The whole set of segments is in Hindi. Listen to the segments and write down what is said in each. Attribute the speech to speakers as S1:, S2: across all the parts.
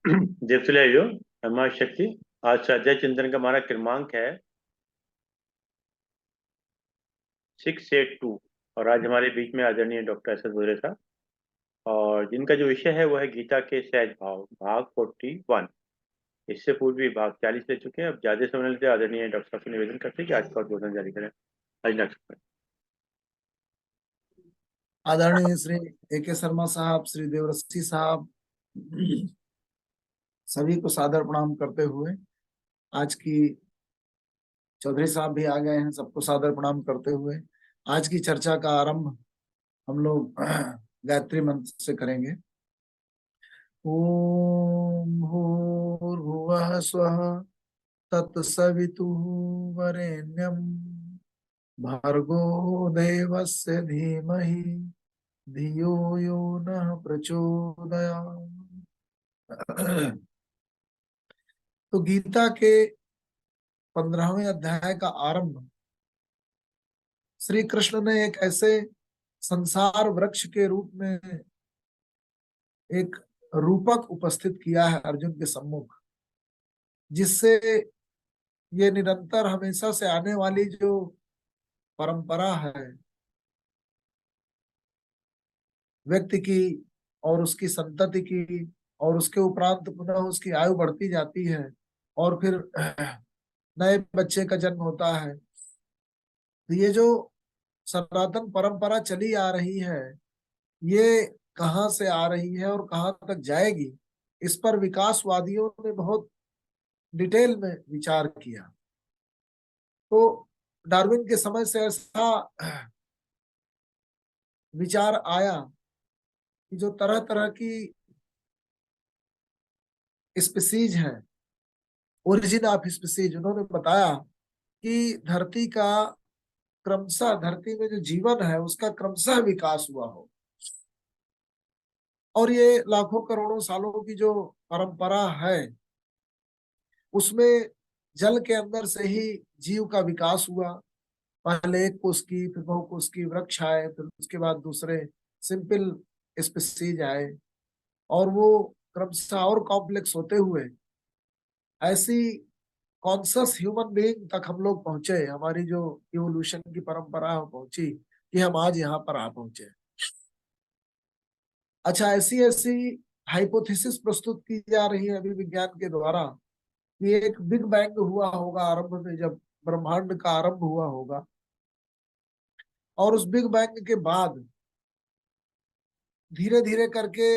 S1: देवतुल्य हमारी शक्ति। आज स्वाध्याय चिंतन का हमारा क्रमांक है 682। और आज हमारे बीच में आदरणीय डॉक्टर एस एस भोरे साहब, और जिनका जो विषय है वो है गीता के सहज भाव, भाग 41। इससे पूर्व भी भाग 40 ले चुके हैं। अब ज्यादा समय लेते आदरणीय डॉक्टर साहब से निवेदन करते हैं कि आज का उद्बोधन जारी करें। आज डॉक्टर।
S2: आदरणीय श्री A.K. शर्मा साहब, श्री देवरसी साहब, सभी को सादर प्रणाम करते हुए, आज की चौधरी साहब भी आ गए हैं, सबको सादर प्रणाम करते हुए आज की चर्चा का आरंभ हम लोग गायत्री मंत्र से करेंगे। ओम भूर्भुवः स्वः तत्सवितुः वरेण्यं भर्गो देवस्य धीमहि धियो यो नः प्रचोदयात्। तो गीता के 15वें अध्याय का आरंभ श्री कृष्ण ने एक ऐसे संसार वृक्ष के रूप में एक रूपक उपस्थित किया है अर्जुन के सम्मुख, जिससे ये निरंतर हमेशा से आने वाली जो परंपरा है व्यक्ति की और उसकी संतति की, और उसके उपरांत पुनः उसकी आयु बढ़ती जाती है और फिर नए बच्चे का जन्म होता है। तो ये जो सनातन परंपरा चली आ रही है, ये कहाँ से आ रही है और कहाँ तक जाएगी, इस पर विकासवादियों ने बहुत डिटेल में विचार किया। तो डार्विन के समय से ऐसा विचार आया कि जो तरह तरह की स्पीसीज हैं, ओरिजिन ऑफ स्पीसीज, उन्होंने बताया कि धरती का क्रमशः, धरती में जो जीवन है उसका क्रमशः विकास हुआ हो, और ये लाखों करोड़ों सालों की जो परंपरा है उसमें जल के अंदर से ही जीव का विकास हुआ। पहले एक कोष की, फिर बहु कोष की वृक्ष आए, फिर उसके बाद दूसरे सिंपल स्पीसीज आए, और वो क्रमशः और कॉम्प्लेक्स होते हुए ऐसी कॉन्शियस ह्यूमन बीइंग तक हम लोग पहुंचे। हमारी जो इवोल्यूशन की परंपरा पहुंची कि हम आज यहाँ पर आ पहुंचे। अच्छा, ऐसी ऐसी हाइपोथेसिस प्रस्तुत की जा रही है अभी विज्ञान के द्वारा कि एक बिग बैंग हुआ होगा आरंभ में, जब ब्रह्मांड का आरंभ हुआ होगा, और उस बिग बैंग के बाद धीरे धीरे करके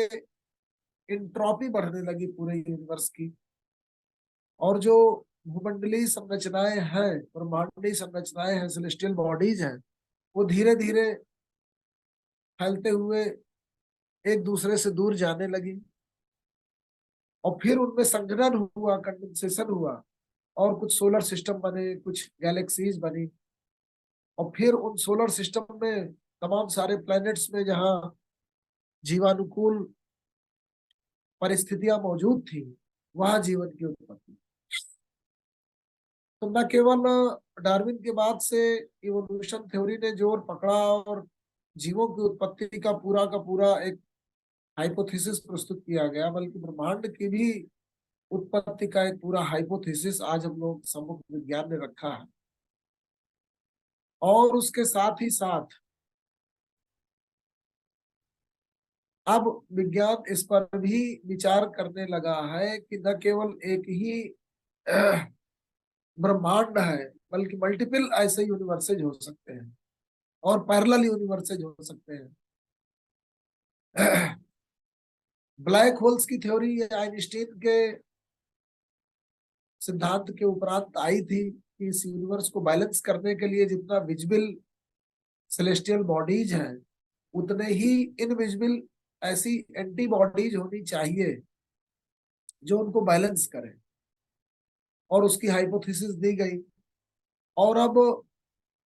S2: इंट्रॉपी बढ़ने लगी पूरे यूनिवर्स की, और जो भूमंडलीय संरचनाएं हैं, ब्रह्मांडीय संरचनाएं हैं, सेलेस्टियल बॉडीज हैं, वो धीरे धीरे फैलते हुए एक दूसरे से दूर जाने लगी, और फिर उनमें संघनन हुआ, कंडेंसेशन हुआ, और कुछ सोलर सिस्टम बने, कुछ गैलेक्सीज बनी, और फिर उन सोलर सिस्टम में तमाम सारे प्लैनेट्स में जहां जीवानुकूल परिस्थितियां मौजूद थी, वहां जीवन की उत्पत्ति। तो न केवल डार्विन के बाद से इवोल्यूशन थ्योरी ने जोर पकड़ा और जीवों की उत्पत्ति का पूरा एक हाइपोथेसिस प्रस्तुत किया गया, बल्कि ब्रह्मांड की भी उत्पत्ति का एक पूरा हाइपोथेसिस आज हम लोग सम्मुख विज्ञान ने रखा है। और उसके साथ ही साथ अब विज्ञान इस पर भी विचार करने लगा है कि न केवल एक ही ब्रह्मांड है, बल्कि मल्टीपल ऐसे यूनिवर्सेज हो सकते हैं और पैरेलल यूनिवर्सेज हो सकते हैं। ब्लैक होल्स की थ्योरी आइंस्टीन के सिद्धांत के उपरांत आई थी कि इस यूनिवर्स को बैलेंस करने के लिए जितना विजिबल सेलेस्टियल बॉडीज हैं, उतने ही इनविजिबल ऐसी एंटीबॉडीज होनी चाहिए जो उनको बैलेंस करें, और उसकी हाइपोथेसिस दी गई। और अब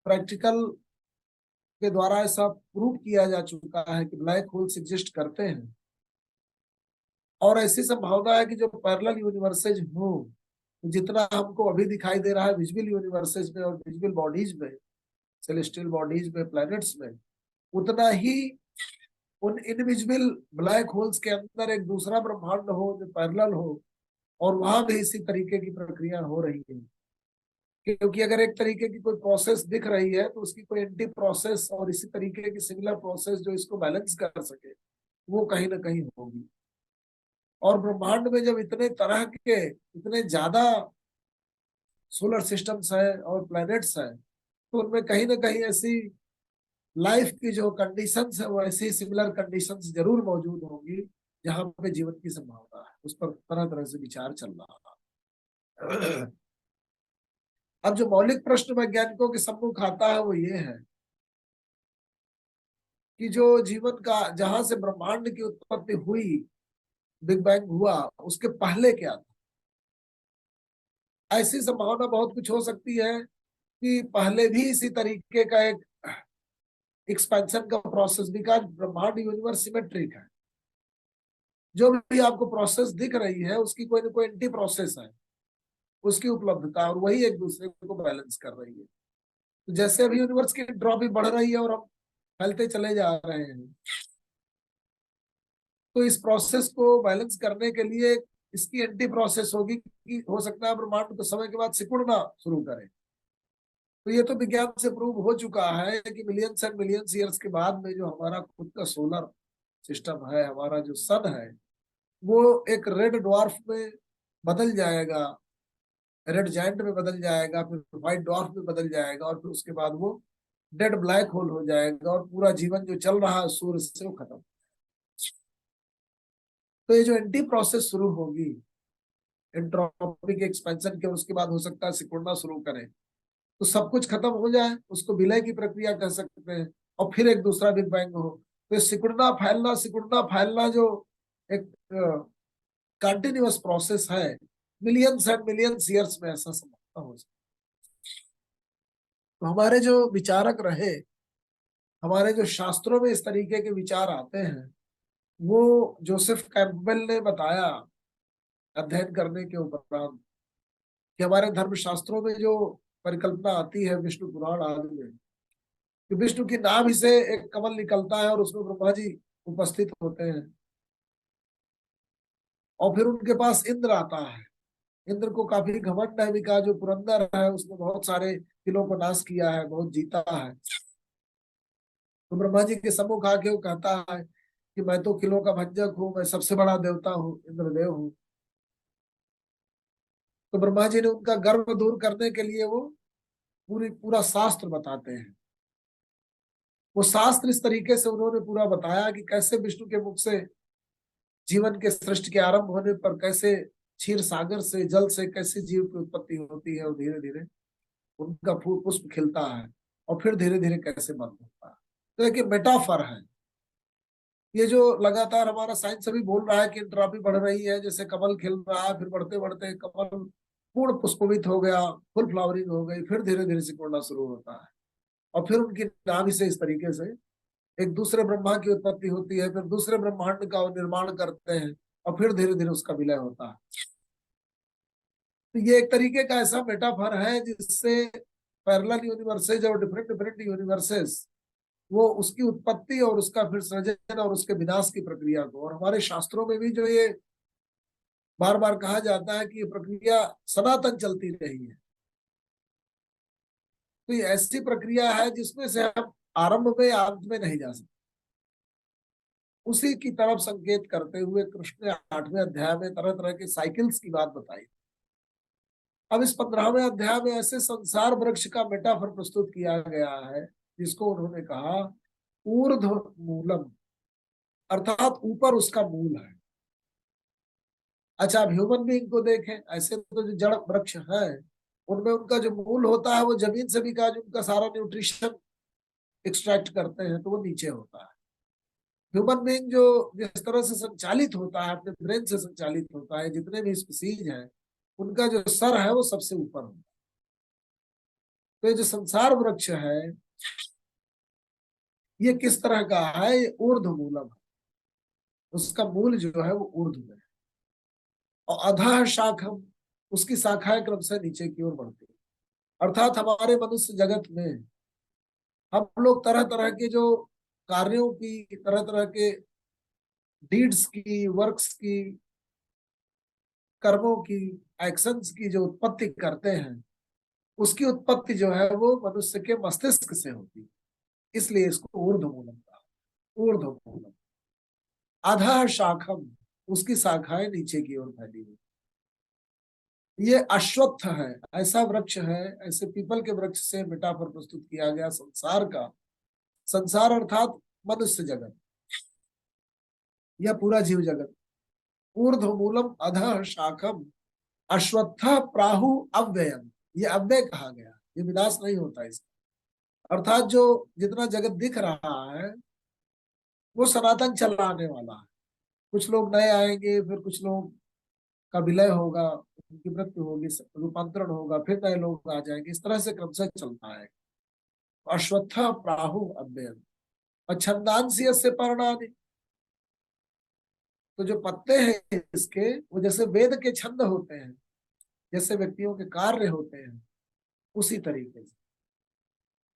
S2: प्रैक्टिकल के द्वारा ऐसा प्रूव किया जा चुका है कि ब्लैक होल्स एग्जिस्ट करते हैं, और ऐसी संभावना है कि जो पैरेलल यूनिवर्सेज हो, जितना हमको अभी दिखाई दे रहा है विजिबल यूनिवर्सेज में और विजिबल बॉडीज में, सेलेस्टियल बॉडीज में, प्लैनेट्स में, उतना ही उन इनविजिबल ब्लैक होल्स के अंदर एक दूसरा ब्रह्मांड हो जो पैरेलल हो, और वहां भी इसी तरीके की प्रक्रिया हो रही है। क्योंकि अगर एक तरीके की कोई प्रोसेस दिख रही है तो उसकी कोई एंटी प्रोसेस और इसी तरीके की सिमिलर प्रोसेस जो इसको बैलेंस कर सके, वो कहीं ना कहीं होगी। और ब्रह्मांड में जब इतने तरह के, इतने ज्यादा सोलर सिस्टम्स हैं और प्लैनेट्स हैं, तो उनमें कहीं ना कहीं ऐसी लाइफ की जो कंडीशंस है वो ऐसी सिमिलर कंडीशंस जरूर मौजूद होंगी जहां पे जीवन की संभावना है। उस पर तरह तरह से विचार चल रहा है। अब जो मौलिक प्रश्न वैज्ञानिकों के सम्मुख आता है वो ये है कि जो जीवन का, जहां से ब्रह्मांड की उत्पत्ति हुई, बिग बैंग हुआ, उसके पहले क्या था। ऐसी संभावना बहुत कुछ हो सकती है कि पहले भी इसी तरीके का एक एक्सपेंशन का प्रोसेस, बिकॉज ब्रह्मांड यूनिवर्स सिमेट्रिक है। जो भी आपको प्रोसेस दिख रही है उसकी कोई ना कोई एंटी प्रोसेस है, उसकी उपलब्धता, और वही एक दूसरे को बैलेंस कर रही है। तो जैसे अभी यूनिवर्स की एंट्रोपी बढ़ रही है और हम फैलते चले जा रहे हैं, तो इस प्रोसेस को बैलेंस करने के लिए इसकी एंटी प्रोसेस होगी कि हो सकता है ब्रह्मांड कुछ समय के बाद सिकुड़ना शुरू करे। तो ये तो विज्ञान से प्रूव हो चुका है कि मिलियंस एंड मिलियंस ईयर्स के बाद में जो हमारा खुद का सोलर सिस्टम है, हमारा जो सन है, वो एक रेड ड्वार्फ में बदल जाएगा, रेड जायंट में बदल जाएगा, फिर व्हाइट ड्वार्फ में बदल जाएगा, और फिर उसके बाद वो डेड ब्लैक होल हो जाएगा, और पूरा जीवन जो चल रहा है सूर्य से वो खत्म। तो ये जो एंटी प्रोसेस शुरू होगी एंट्रोपिक एक्सपेंशन के, उसके बाद हो सकता है सिकुड़ना शुरू करे, तो सब कुछ खत्म हो जाए, उसको विलय की प्रक्रिया कह सकते हैं, और फिर एक दूसरा बिग बैंग हो। तो सिकुड़ना फैलना जो एक कंटिन्यूअस प्रोसेस है, मिलियंस एंड मिलियंस ईयर्स में ऐसा संभव हो सकता है। तो हमारे जो विचारक रहे, हमारे जो शास्त्रों में इस तरीके के विचार आते हैं, वो जोसेफ कैंपबेल ने बताया अध्ययन करने के उपरांत कि हमारे धर्म शास्त्रों में जो परिकल्पना आती है विष्णु पुराण आदि में, कि विष्णु की नाभि से एक कमल निकलता है और उसमें ब्रह्मा जी उपस्थित होते हैं, और फिर उनके पास इंद्र आता है। इंद्र को काफी घमंड है, का जो पुरंदर है उसने बहुत सारे किलों को नाश किया है, बहुत जीता है। तो ब्रह्मा जी के सम्मुख आके वो कहता है कि मैं तो किलों का भंजक हूँ, मैं सबसे बड़ा देवता हूँ, इंद्रदेव हूँ। तो ब्रह्मा जी ने उनका गर्व दूर करने के लिए वो पूरा शास्त्र बताते हैं। वो शास्त्र इस तरीके से उन्होंने पूरा बताया कि कैसे विष्णु के मुख से जीवन के सृष्टि के आरंभ होने पर कैसे क्षीर सागर से, जल से कैसे जीव की उत्पत्ति होती है, और धीरे धीरे उनका फूल पुष्प खिलता है, और फिर धीरे धीरे कैसे बंद होता है। तो एक मेटाफर है ये, जो लगातार हमारा साइंस अभी बोल रहा है कि एंट्रोपी बढ़ रही है, जैसे कमल खिल रहा है, फिर बढ़ते बढ़ते कमल पूर्ण पुष्पित हो गया, फुल फ्लावरिंग हो गई, फिर धीरे धीरे सिकुड़ना शुरू होता है, और फिर उनकी नाभि से इस तरीके से एक दूसरे ब्रह्मा की उत्पत्ति होती है, फिर दूसरे ब्रह्मांड का निर्माण करते हैं, और फिर धीरे धीरे उसका विलय होता है। तो ये एक तरीके का ऐसा मेटाफर है जिससे पैरेलल यूनिवर्सेज और डिफरेंट डिफरेंट यूनिवर्सेस, वो उसकी उत्पत्ति और उसका फिर सृजन और उसके विनाश की प्रक्रिया को, और हमारे शास्त्रों में भी जो ये बार बार कहा जाता है कि ये प्रक्रिया सनातन चलती रही है। तो ये ऐसी प्रक्रिया है जिसमें से हम आरंभ में अंत में नहीं जा सकते। उसी की तरफ संकेत करते हुए कृष्ण ने 8वें अध्याय में तरह तरह के साइकिल्स की बात बताई। अब इस 15वें अध्याय में ऐसे संसार वृक्ष का मेटाफर प्रस्तुत किया गया है जिसको उन्होंने कहा ऊर्ध्व मूलम, अर्थात ऊपर उसका मूल है। अच्छा, अब ह्यूमन बीइंग को देखें, ऐसे तो जो जड़ वृक्ष है उनमें उनका जो मूल होता है वो जमीन से भी का जो उनका सारा न्यूट्रिशन एक्सट्रैक्ट करते हैं तो वो नीचे होता है। ह्यूमन बीइंग जो जिस तरह से संचालित होता है, अपने ब्रेन से संचालित होता है, जितने भी स्पीसीज हैं उनका जो सर है वो सबसे ऊपर होता है। तो ये जो संसार वृक्ष है ये किस तरह का है, ये ऊर्ध्व मूलम है। उसका मूल जो है वो ऊर्ध्व में है, और अधः शाखम, उसकी शाखाएं क्रम से नीचे की ओर बढ़ती है। अर्थात हमारे मनुष्य जगत में हम लोग तरह तरह के जो कार्यों की, तरह तरह के डीड्स की, वर्क्स की, कर्मों की, एक्शंस की जो उत्पत्ति करते हैं, उसकी उत्पत्ति जो है वो मनुष्य के मस्तिष्क से होती है। इसलिए इसको ऊर्ध्वमूलम कहा। ऊर्ध्वमूलम अधः शाखम, उसकी शाखाएं नीचे की ओर फैली हुई। ये अश्वत्थ है, ऐसा वृक्ष है, ऐसे पीपल के वृक्ष से मेटाफर प्रस्तुत किया गया संसार का। संसार अर्थात मनुष्य जगत या पूरा जीव जगत। ऊर्ध्वमूलम अधः शाखम अश्वत्थ प्राहु अव्ययम, ये अव्यय कहा गया, ये विनाश नहीं होता इसका। अर्थात जो जितना जगत दिख रहा है वो सनातन चलाने वाला है। कुछ लोग नए आएंगे, फिर कुछ लोग का विलय होगा, उनकी मृत्यु होगी, रूपांतरण होगा, फिर नए लोग आ जाएंगे, इस तरह से क्रमशः चलता है। अश्वत्थ प्राहु अव्ययम और छंदांसी से पर्णानि, तो जो पत्ते हैं इसके वो जैसे वेद के छंद होते हैं, जैसे व्यक्तियों के कार्य होते हैं, उसी तरीके से।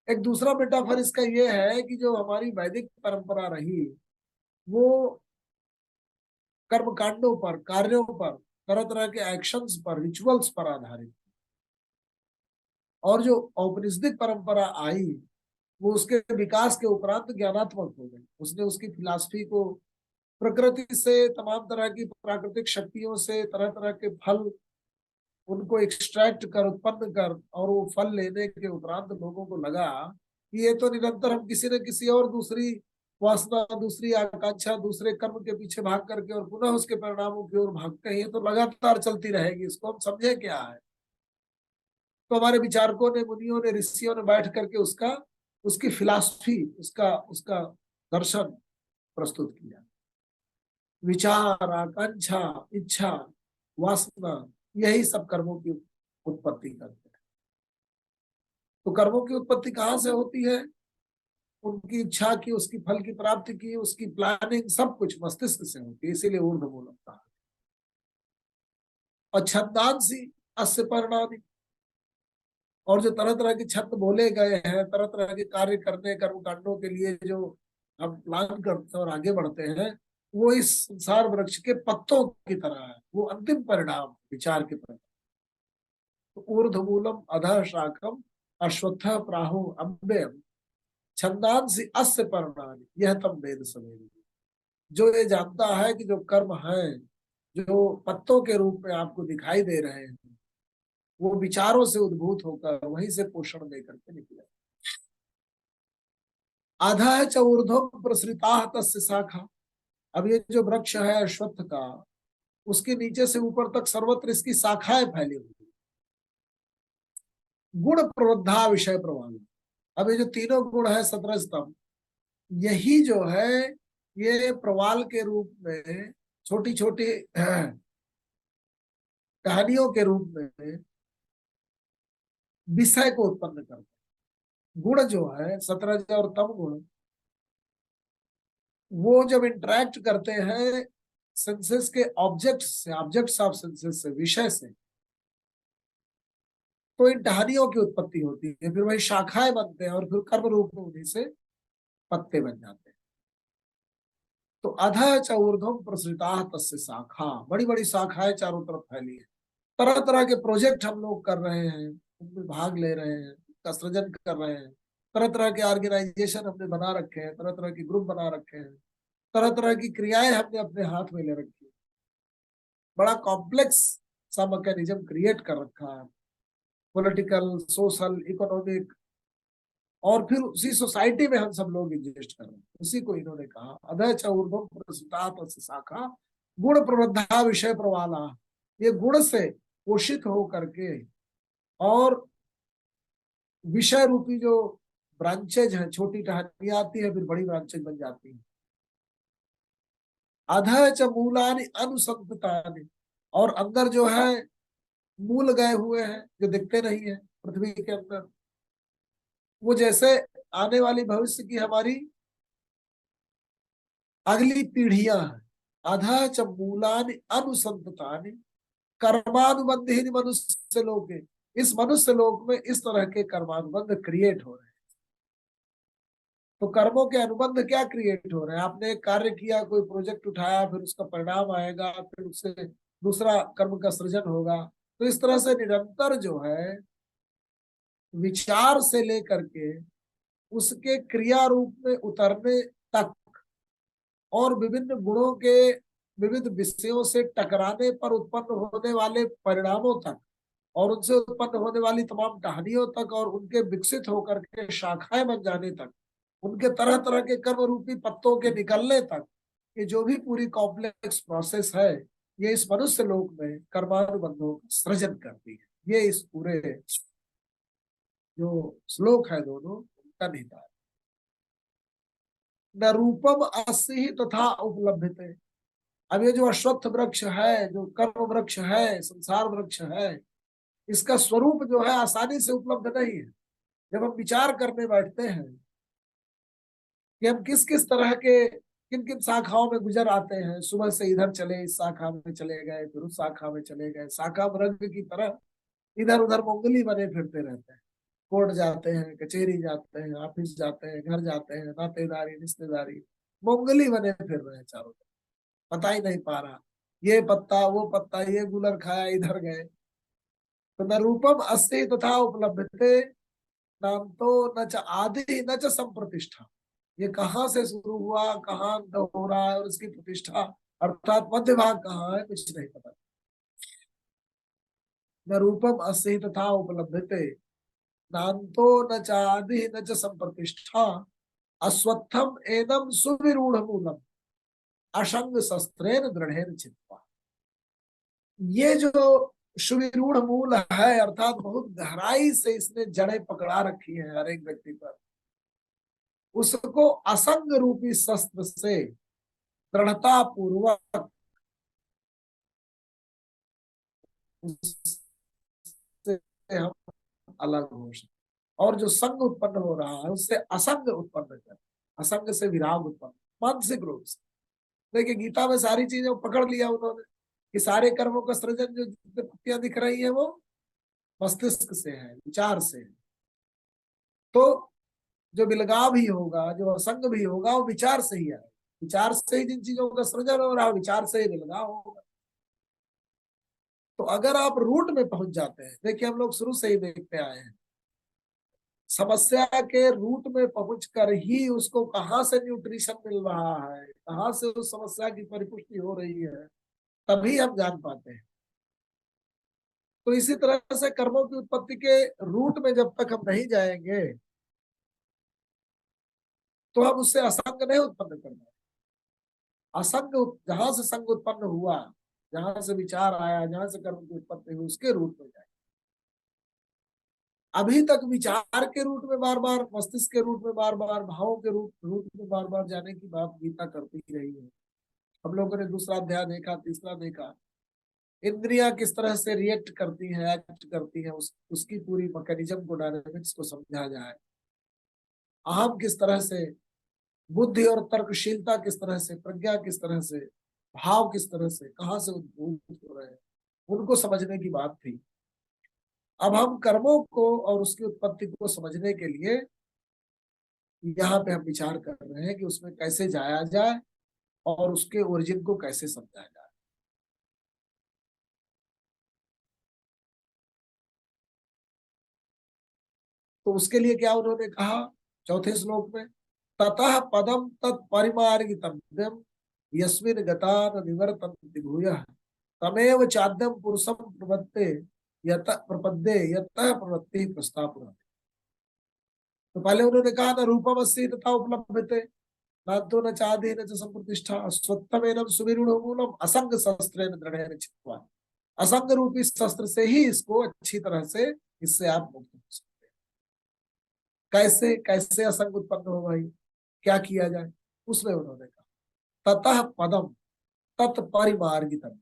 S2: एक दूसरा मेटाफर इसका ये है कि जो हमारी वैदिक परंपरा रही वो कर्म कांडों पर, कार्यों पर, तरह तरह के एक्शंस पर, रिचुअल्स पर आधारित, और जो औपनिषदिक परंपरा आई वो उसके विकास के उपरांत ज्ञानात्मक हो गई। उसने उसकी फिलॉसफी को प्रकृति से, तमाम तरह की प्राकृतिक शक्तियों से, तरह तरह के फल उनको एक्सट्रैक्ट कर, उत्पन्न कर, और वो फल लेने के उपरांत लोगों को लगा कि ये तो निरंतर हम किसी न किसी और दूसरी वासना, दूसरी आकांक्षा, दूसरे कर्म के पीछे भाग करके और पुनः उसके परिणामों की ओर भागते हैं, ये तो लगातार चलती रहेगी, इसको हम समझे क्या है। तो हमारे विचारकों ने, मुनियों ने, ऋषियों ने बैठ करके उसका, उसकी फिलॉसफी, उसका उसका दर्शन प्रस्तुत किया। विचार, आकांक्षा, इच्छा, वासना, यही सब कर्मों की उत्पत्ति करते हैं। तो कर्मों की उत्पत्ति कहाँ से होती है? उनकी इच्छा की, उसकी फल की प्राप्ति की, उसकी प्लानिंग, सब कुछ मस्तिष्क से होती है, इसीलिए ऊर्ध्वमूलम कहा। और छंदांसी अस्य परिणामी, और जो तरह तरह के छंद बोले गए हैं, तरह तरह के कार्य करने, कर्म कांडों के लिए जो हम प्लान करते हैं और आगे बढ़ते हैं, वो इस संसार वृक्ष के पत्तों की तरह है, वो अंतिम परिणाम विचार के परिणाम। तो ऊर्ध्वमूलम अधः शाखम अश्वत्थ प्राहु अव्ययम छंदांसी अस्य पर्णानि यह तम वेद सवेद। जो ये जानता है कि जो कर्म है, जो पत्तों के रूप में आपको दिखाई दे रहे हैं, वो विचारों से उद्भूत होकर वहीं से पोषण लेकर के निकले। आधा है च ऊर्ध्वम प्रसृता तस्य शाखा। अब ये जो वृक्ष है अश्वत्थ का, उसके नीचे से ऊपर तक सर्वत्र इसकी शाखाएं फैली हुई। गुण प्रवृद्धा विषय प्रवाह। अब ये जो तीनों गुण है 17 स्तंभ, यही जो है ये प्रवाल के रूप में, छोटी छोटी कहानियों के रूप में विषय को उत्पन्न करते हैं। गुण जो है 17 और तम गुण, वो जब इंटरेक्ट करते हैं सेंसेस के ऑब्जेक्ट से, ऑब्जेक्ट्स ऑफ सेंसेस से, विषय से, तो इन टहनियों की उत्पत्ति होती है, फिर वही शाखाएं बनते हैं और फिर कर्म रूप में उन्हीं से पत्ते बन जाते हैं। तो अधः च ऊर्ध्वम प्रसृता तस्य शाखा, बड़ी बड़ी शाखाएं चारों तरफ फैली है। तरह तरह के प्रोजेक्ट हम लोग कर रहे हैं, उनमें भाग ले रहे हैं, का सृजन कर रहे हैं। तरह तरह के ऑर्गेनाइजेशन हमने बना रखे हैं, तरह तरह के ग्रुप बना रखे हैं, तरह तरह की क्रियाएं हमने अपने हाथ में ले रखी है। बड़ा कॉम्प्लेक्स सा मैकेनिज्म क्रिएट कर रखा है, पॉलिटिकल, सोशल, इकोनॉमिक, और फिर उसी सोसाइटी में हम सब लोग एग्जिस्ट कर रहे हैं। उसी को इन्होंने कहा अधः च ऊर्ध्वम प्रसृता शाखा गुण प्रवृद्धा विषय प्रवाला। ये गुण से पोषित हो करके और विषय रूपी जो ब्रांचेज हैं, छोटी टहनियां आती है, फिर बड़ी ब्रांचेज बन जाती है। अधः च मूलानि अनुसंततानि, और अंदर जो है मूल गए हुए हैं, जो दिखते नहीं है पृथ्वी के अंदर, वो जैसे आने वाली भविष्य की हमारी अगली पीढ़ियां हैं। अधः च मूलानि अनुसंततानि कर्मानुबंध मनुष्य लोक, इस मनुष्य लोक में इस तरह के कर्मानुबंध क्रिएट हो रहे हैं। तो कर्मों के अनुबंध क्या क्रिएट हो रहे हैं? आपने एक कार्य किया, कोई प्रोजेक्ट उठाया, फिर उसका परिणाम आएगा, फिर उससे दूसरा कर्म का सृजन होगा। तो इस तरह से निरंतर जो है विचार से लेकर के उसके क्रिया रूप में उतरने तक और विभिन्न गुणों के विविध विषयों से टकराने पर उत्पन्न होने वाले परिणामों तक और उनसे उत्पन्न होने वाली तमाम कहानियों तक और उनके विकसित होकर के शाखाएं बन जाने तक, उनके तरह तरह के कर्म रूपी पत्तों के निकलने तक, ये जो भी पूरी कॉम्प्लेक्स प्रोसेस है, ये इस मनुष्य लोक में कर्मानुबंधों का सृजन करती है। ये इस पूरे जो श्लोक है दोनों उनका निहितार्थ। न रूपम अस्ति तथा उपलब्धते। अब ये जो अश्वत्थ वृक्ष है, जो कर्म वृक्ष है, संसार वृक्ष है, इसका स्वरूप जो है आसानी से उपलब्ध नहीं है। जब हम विचार करने बैठते हैं कि हम किस किस तरह के किन किन शाखाओं में गुजर आते हैं, सुबह से इधर चले, इस शाखा में चले गए, फिर उस शाखा में चले गए, शाखा मृग की तरह इधर उधर मोंगली बने फिरते रहते हैं। कोर्ट जाते हैं, कचेरी जाते हैं, ऑफिस जाते हैं, घर जाते हैं, नातेदारी रिश्तेदारी, मोंगली बने फिर रहे हैं चारों तरफ, पता ही नहीं पा रहा ये पत्ता वो पत्ता, ये गुलर खाया इधर गए। तो न रूपम अस्ति तथा उपलब्धते, नाम तो न च आदि न च संप्रतिष्ठा। ये कहाँ से शुरू हुआ, कहाँ अंत हो रहा है और इसकी प्रतिष्ठा अर्थात मध्य भाग कहाँ है, कुछ नहीं पता। न रूपम अस्ति तथा उपलब्धते, नान्तो न च आदि न च संप्रतिष्ठा, अश्वत्थम एनम सुविरूढ़ मूलम, अशंग शस्त्रेण दृढ़ेन चित्वा। ये जो सुविरूढ़ मूल है, अर्थात बहुत गहराई से इसने जड़ें पकड़ा रखी है हर एक व्यक्ति पर, उसको असंग रूपी शस्त्र से दृढ़ता पूर्वक उससे हम अलग हो सकते। और जो संग उत्पन्न हो रहा है उससे असंग उत्पन्न कर, असंग से विराग उत्पन्न मानसिक रूप से। देखिए गीता में सारी चीजें पकड़ लिया उन्होंने कि सारे कर्मों का सृजन जो पत्तियां दिख रही है वो मस्तिष्क से है, विचार से है। तो जो विलगाव भी होगा, जो असंग भी होगा, वो विचार से ही आएगा। विचार से ही जिन चीजों का सृजन हो रहा है, विचार से ही विलगाव होगा। तो अगर आप रूट में पहुंच जाते हैं, देखिए हम लोग शुरू से ही देखते आए हैं, समस्या के रूट में पहुंचकर ही उसको कहाँ से न्यूट्रिशन मिल रहा है, कहाँ से उस समस्या की परिपुष्टि हो रही है, तभी हम जान पाते हैं। तो इसी तरह से कर्मों की उत्पत्ति के रूट में जब तक हम नहीं जाएंगे तो हम उससे असंग नहीं उत्पन्न कर पाएंगे। असंग जहां से संग उत्पन्न हुआ, जहां से विचार आया, जहां से कर्म की उत्पत्ति हुई, उसके रूट में जाए। अभी तक विचार के रूट में बार बार, मस्तिष्क के रूट में बार बार, भावों के रूट में बार बार जाने की बात गीता करती रही है। हम लोगों ने दूसरा अध्याय देखा, तीसरा देखा, इंद्रियां किस तरह से रिएक्ट करती हैं, एक्ट करती हैं, उसकी पूरी मैकेनिज्म को, डायनेमिक्स को समझा जाए। अहम किस तरह से, बुद्धि और तर्कशीलता किस तरह से, प्रज्ञा किस तरह से, भाव किस तरह से, कहाँ से उद्भूत हो रहे हैं, उनको समझने की बात थी। अब हम कर्मों को और उसकी उत्पत्ति को समझने के लिए यहाँ पे हम विचार कर रहे हैं कि उसमें कैसे जाया जाए और उसके ओरिजिन को कैसे समझा जाए। तो उसके लिए क्या उन्होंने कहा चौथे श्लोक में, ततः पदम तत्परिमार्गितव्यम यस्मिन् गता न निवर्तन्ति भूयः तमेव चाद्यम पुरुषम प्रपद्ये यतः प्रवृत्ति प्रस्ताव। तो पहले उन्होंने कहा न रूपम अस्ति तथा उपलभ्यते, न तो न चादि न च संप्रतिष्ठा, स्वत्थमेनं सुविरूढ़ मूलम असंग शस्त्रेण दृढ़ेन छित्त्वा। असंग रूपी शस्त्र से ही इसको अच्छी तरह से, इससे आप मुक्त हो सकते हैं। कैसे कैसे असंग उत्पन्न हो भाई, क्या किया जाए? उसमें उन्होंने कहा ततः पदम तत्परिमार्गितम,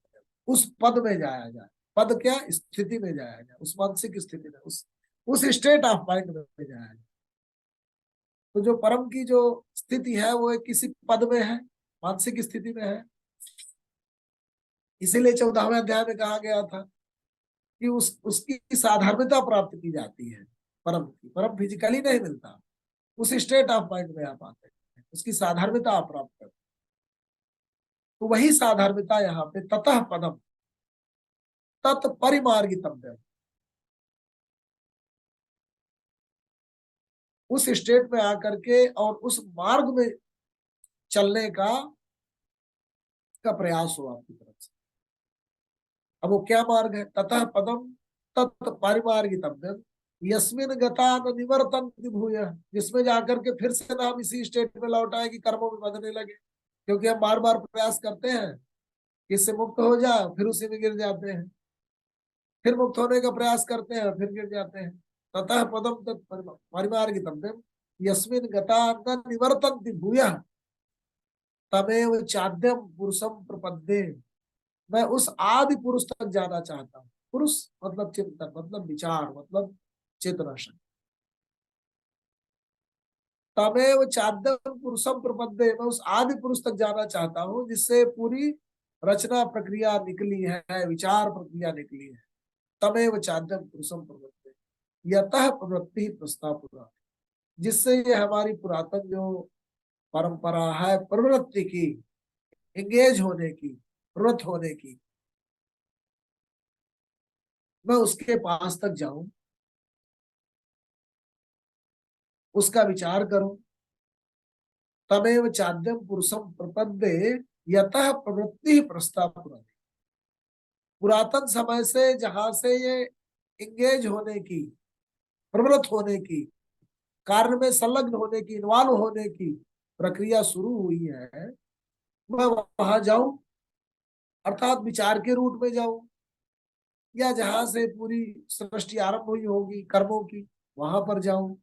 S2: उस पद में जाया जाए। पद क्या? स्थिति में जाया जाए, उस मानसिक स्थिति में, उस स्टेट ऑफ माइंड में जाया जाए। तो जो परम की जो स्थिति है वो एक किसी पद में है, मानसिक स्थिति में है। इसीलिए 14वें अध्याय में कहा गया था कि उसकी साधारणता प्राप्त की जाती है। परम की, परम फिजिकली नहीं मिलता, उस स्टेट ऑफ माइंड में आप आते हैं, उसकी साधर्मिता आप प्राप्त करते हैं। तो वही साधर्मिता यहाँ पे ततः पदम तत्परिमार्गितव्य, उस स्टेट में आकर के और उस मार्ग में चलने का प्रयास हो आपकी तरफ से। अब वो क्या मार्ग है? ततः पदम तत्परिमार्गितव्यम यस्मिन गता न निवर्तन्ति भूय, जिसमें जाकर के फिर से ना हम इसी स्टेट में लौट आए कि कर्मों में बंधने लगे, क्योंकि हम बार बार प्रयास करते हैं कि इससे मुक्त हो जाए, फिर उसी में गिर जाते हैं, फिर मुक्त होने का प्रयास करते हैं, फिर गिर जाते हैं। ततः पदम तत्परिमार्गितव्यम यस्मिन गता न निवर्तन्ति भूय तमेव चाद्यम पुरुषम प्रपद्ये, मैं उस आदि पुरुष तक जाना चाहता हूँ। पुरुष मतलब चिंतन, मतलब विचार, मतलब चेतना शक्ति। तमेव चाद्यम पुरुषम प्रपद्ये, मैं उस आदि पुरुष तक जाना चाहता हूँ जिससे पूरी रचना प्रक्रिया निकली है, विचार प्रक्रिया निकली है। तमेव चाद्यम पुरुषम प्रपद्ये यतः प्रवृत्ति प्रस्ताव पूरा, जिससे ये हमारी पुरातन जो परंपरा है प्रवृत्ति की, एंगेज होने की, प्रवृत्त होने की, मैं उसके पास तक जाऊं, उसका विचार करूं। तमेव चाद्यम पुरुषम प्रपद्ये यतः प्रवृत्ति प्रस्ताव पुरानी, पुरातन समय से जहां से ये एंगेज होने की, प्रवृत्त होने की, कार्य में संलग्न होने की, इन्वॉल्व होने की प्रक्रिया शुरू हुई है, मैं वहां जाऊं, अर्थात विचार के रूट में जाऊं, या जहां से पूरी सृष्टि आरंभ हुई होगी कर्मों की, वहां पर जाऊं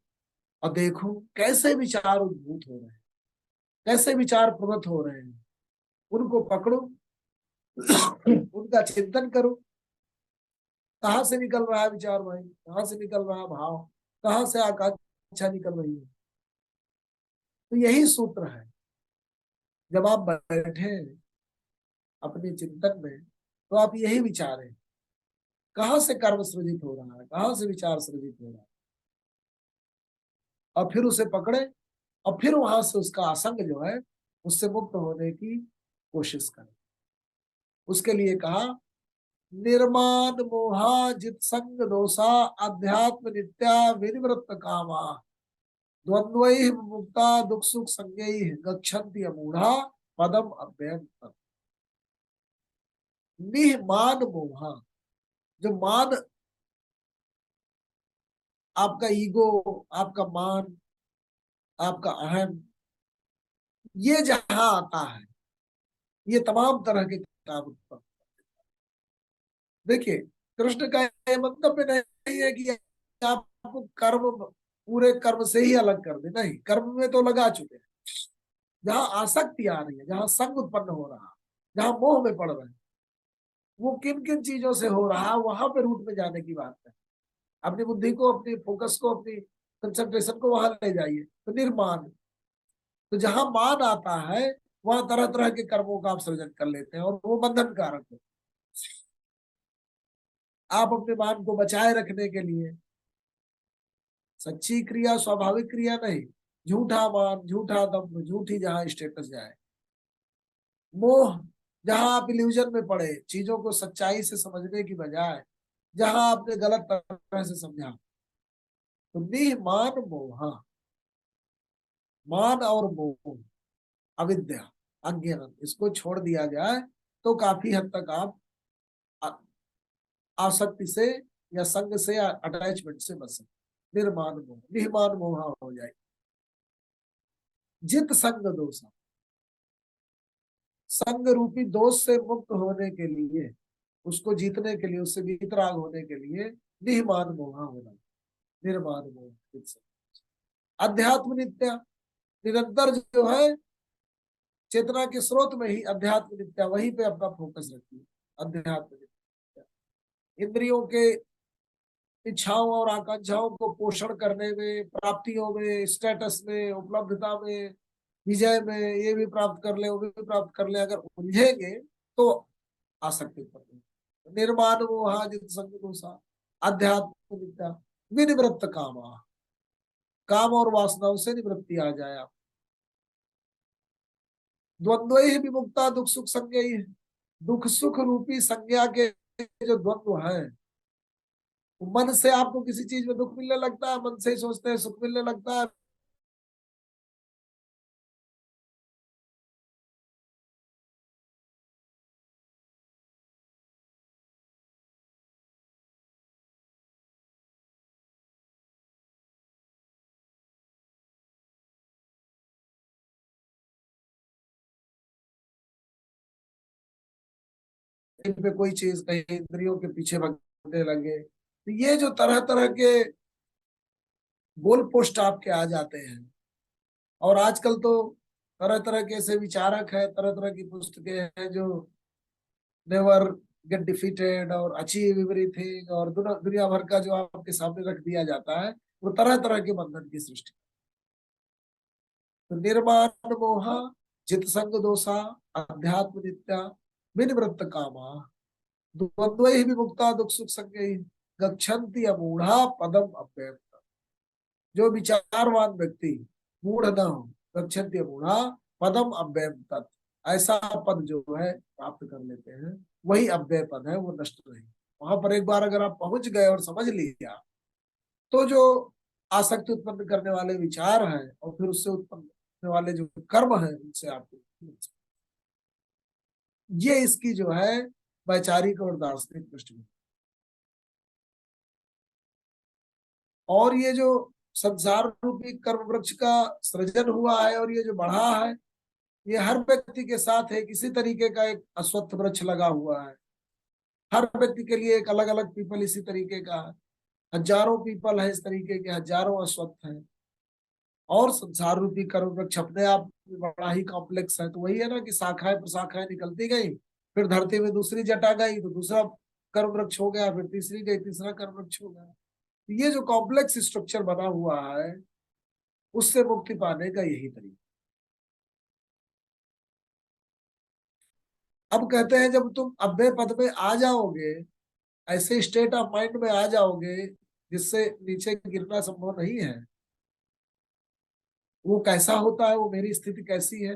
S2: और देखूं कैसे विचार उद्भूत हो रहे हैं, कैसे विचार प्रवृत्त हो रहे हैं, उनको पकड़ूं, उनका चिंतन करूं। कहाँ से निकल रहा है विचार भाई, कहाँ से निकल रहा है भाव, कहाँ से आकांक्षा निकल रही है। तो यही सूत्र है। जब आप बैठे अपने चिंतन में, तो आप यही विचारें कहाँ से कर्म सृजित हो रहा है, कहाँ से विचार सृजित हो रहा है, और फिर उसे पकड़े और फिर वहां से उसका आसंग जो है उससे मुक्त होने की कोशिश करें। उसके लिए कहा निर्माण मोहा जित संग दोषा अध्यात्म नित्या विनिवृत्त कामा द्वंद्वैः मुक्ता दुख सुख संज्ञैः गच्छन्ति अमूढ़ा पदम अव्ययम तत्। निमान मोहा, जो मान, आपका ईगो, आपका मान, आपका अहम, ये जहां आता है, ये तमाम तरह के किताब उत्पन्न। देखिए, कृष्ण का ये मंतव्य नहीं है कि आपको कर्म, पूरे कर्म से ही अलग कर दे, नहीं, कर्म में तो लगा चुके हैं। जहां आसक्ति आ रही है, जहां संग उत्पन्न हो रहा है, जहां मोह में पड़ रहे हैं, वो किन किन चीजों से हो रहा है, वहां पे रूट में जाने की बात है। अपनी बुद्धि को, अपनी फोकस को, अपनी कंसंट्रेशन को वहां ले जाइए। तो निर्माण, तो जहां मान आता है वहां तरह तरह के कर्मों का आप सृजन कर लेते हैं और वो बंधन कारक है। आप अपने मान को बचाए रखने के लिए, सच्ची क्रिया, स्वाभाविक क्रिया नहीं, झूठा मान, झूठा दम, झूठी जहां स्टेटस जाए, मोह, जहां आप इल्यूजन में पड़े, चीजों को सच्चाई से समझने की बजाय जहां आपने गलत तरह से समझा, तो निह मान मोहा, मान और मोह, अविद्या, अज्ञान, इसको छोड़ दिया जाए तो काफी हद तक आप आ- आसक्ति से या संग से या अटैचमेंट से बच सकते। निर्माण मोह, निहमान मोहा हो जाए। जित संग दोषा, संग रूपी दोष से मुक्त होने के लिए, उसको जीतने के लिए, उससे वीतराग होने के लिए निहमान मोहा होना, निर्माण मोह। अध्यात्म नित्या, निरंतर जो है चेतना के स्रोत में ही अध्यात्म नित्या, वहीं पे अपना फोकस रखिए। अध्यात्म नित्या, इंद्रियों के इच्छाओं और आकांक्षाओं को पोषण करने में, प्राप्तियों में, स्टेटस में, उपलब्धता में, विजय में, ये भी प्राप्त कर ले, वो भी प्राप्त कर ले, अगर उलझेंगे तो आसक्ति पड़ेगी। निर्माण मोहा जित संग दोषा अध्यात्म विद्या विनिवृत्त कामा, काम और वासनाओं से निवृत्ति आ जाए आप। द्वंद्व ही विमुक्ता दुख सुख संज्ञा ही। दुख सुख रूपी संज्ञा के जो द्वंद्व है, मन से आपको किसी चीज में दुख मिलने लगता है, मन से ही सोचते हैं सुख मिलने लगता है। इन पे कोई चीज कहीं इंद्रियों के पीछे भगने लगे, तो ये जो तरह तरह के गोल पोस्ट आपके आ जाते हैं। और आजकल तो तरह तरह के ऐसे विचारक है, तरह तरह की पुस्तकें हैं जो नेवर गेट डिफीटेड और अचीव एवरीथिंग, और दुनिया भर का जो आपके सामने रख दिया जाता है, वो तरह तरह के बंधन की सृष्टि। तो निर्माण मोह जित संग दोषा अध्यात्म नित्या विनिवृत्त कामा द्वंद्व ही विमुक्ता दुख सुख संज्ञ गच्छन्ति अमूढ़ा पदम अव्ययम्। जो विचारवान व्यक्ति मूढ़ न हो, गच्छन्ति अमूढ़ा पदम अव्ययम् तत्, ऐसा पद जो है प्राप्त कर लेते हैं, वही अव्यय पद है, वो नष्ट नहीं। वहां पर एक बार अगर आप पहुंच गए और समझ लिया, तो जो आसक्ति उत्पन्न करने वाले विचार हैं और फिर उससे उत्पन्न होने वाले जो कर्म है, उनसे आपको, ये इसकी जो है वैचारिक और दार्शनिक पृष्ठभूमि। और ये जो संसार रूपी कर्म वृक्ष का सृजन हुआ है और ये जो बढ़ा है, ये हर व्यक्ति के साथ है, किसी तरीके का एक अश्वत्थ वृक्ष लगा हुआ है। हर व्यक्ति के लिए एक अलग अलग पीपल इसी तरीके का है, हजारों पीपल है इस तरीके के, हजारों अश्वत्थ हैं। और संसार रूपी कर्म वृक्ष अपने आप में बड़ा ही कॉम्प्लेक्स है। तो वही है ना कि शाखाएं प्रशाखाएं निकलती गई, फिर धरती में दूसरी जटा गई तो दूसरा कर्म वृक्ष हो गया, फिर तीसरी गई तीसरा कर्म वृक्ष हो गया। ये जो कॉम्प्लेक्स स्ट्रक्चर बना हुआ है, उससे मुक्ति पाने का यही तरीका। अब कहते हैं जब तुम अव्यय पद में आ जाओगे, ऐसे स्टेट ऑफ माइंड में आ जाओगे जिससे नीचे गिरना संभव नहीं है, वो कैसा होता है, वो मेरी स्थिति कैसी है।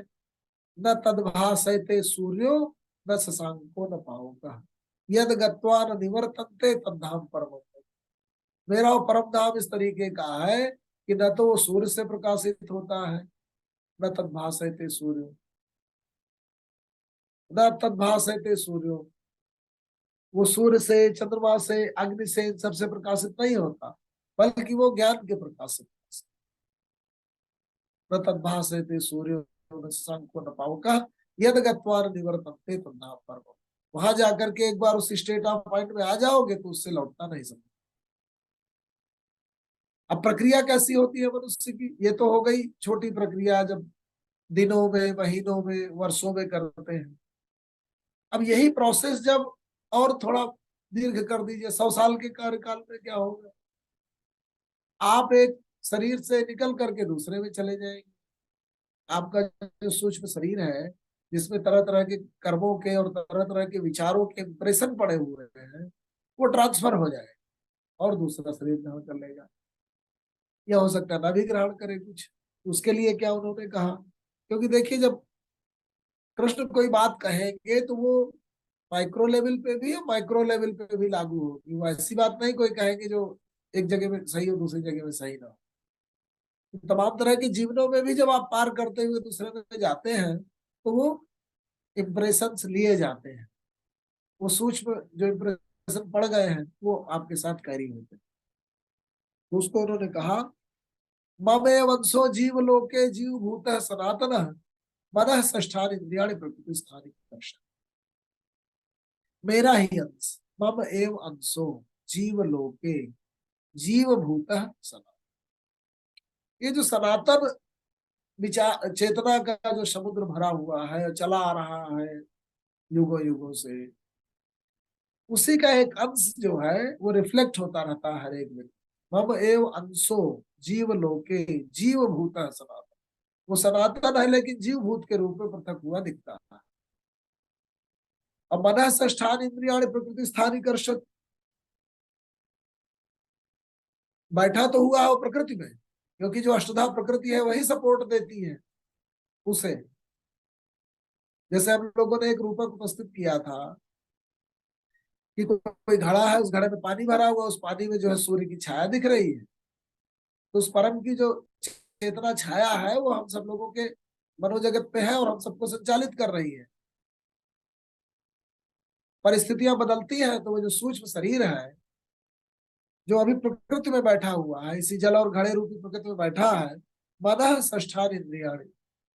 S2: न तद्भासयते सूर्यो न शशांको न पावकः यद गत्वा न निवर्तन्ते तद्धाम परमम्। मेरा वो परम धाम इस तरीके का है कि न तो वो सूर्य से प्रकाशित होता है, न तद्भासयते सूर्यो, न तद्भासयते सूर्यो, वो सूर्य से चंद्रमा से अग्नि से इन सबसे प्रकाशित नहीं होता, बल्कि वो ज्ञान के प्रकाशित। न तद्भासयते सूर्यो न शशांको न पावकः यद गत्वा न निवर्तन्ते तद्धाम परमम्। वहां जाकर के एक बार उस स्टेट ऑफ माइंड में आ जाओगे तो उससे लौटना नहीं सकते। अब प्रक्रिया कैसी होती है मनुष्य की, ये तो हो गई छोटी प्रक्रिया, जब दिनों में महीनों में वर्षों में करते हैं। अब यही प्रोसेस जब और थोड़ा दीर्घ कर दीजिए, 100 साल के कार्यकाल में क्या होगा, आप एक शरीर से निकल करके दूसरे में चले जाएंगे। आपका जो सूक्ष्म शरीर है, जिसमें तरह तरह के कर्मों के और तरह तरह के विचारों के इंप्रेशन पड़े हुए हैं, वो ट्रांसफर हो जाए और दूसरा शरीर ग्रहण कर लेगा। या हो सकता है ना भी ग्रहण करे कुछ, उसके लिए क्या उन्होंने कहा, क्योंकि देखिए जब कृष्ण कोई बात कहेंगे तो वो माइक्रो लेवल पे भी है, माइक्रो लेवल पे भी लागू होगी। वो ऐसी बात नहीं कोई कहेंगे जो एक जगह में सही हो दूसरी जगह में सही ना हो। तो तमाम तरह के जीवनों में भी जब आप पार करते हुए दूसरे में जाते हैं, तो वो इम्प्रेशंस लिए जाते हैं, वो सूक्ष्म जो इम्प्रेशन पड़ गए हैं वो आपके साथ कैरी होते हैं। तो उसको उन्होंने कहा, ममे वंशो जीव लोके जीव भूत सनातन मन षष्ठान इंद्रियाणि प्रकृति स्थानिक दर्शन। मेरा ही अंश, मम एव अंशो जीव लोके जीव भूत सनातन। ये जो सनातन विचार चेतना का जो समुद्र भरा हुआ है, चला आ रहा है युगों युगों से, उसी का एक अंश जो है वो रिफ्लेक्ट होता रहता है हर एक व्यक्ति। मम एव अंशो जीव लोके जीव भूत सनातन। वो सनातन है लेकिन जीव भूत के रूप में पृथक हुआ दिखता है। अब मन षष्ठान इंद्रियाणि प्रकृति स्थानी कर्षक, बैठा तो हुआ है वो प्रकृति में, क्योंकि जो अष्टधा प्रकृति है वही सपोर्ट देती है उसे। जैसे हम लोगों ने एक रूपक प्रस्तुत किया था कि कोई घड़ा है, उस घड़े में पानी भरा हुआ, उस पानी में जो है सूर्य की छाया दिख रही है। तो उस परम की जो चेतना छाया है वो हम सब लोगों के मनोजगत पे है और हम सबको संचालित कर रही है। परिस्थितियां बदलती हैं तो वो जो सूक्ष्म शरीर है जो अभी प्रकृति में बैठा हुआ है, इसी जल और घड़े रूपी प्रकृति में बैठा है, मन षष्ठान इंद्रिया,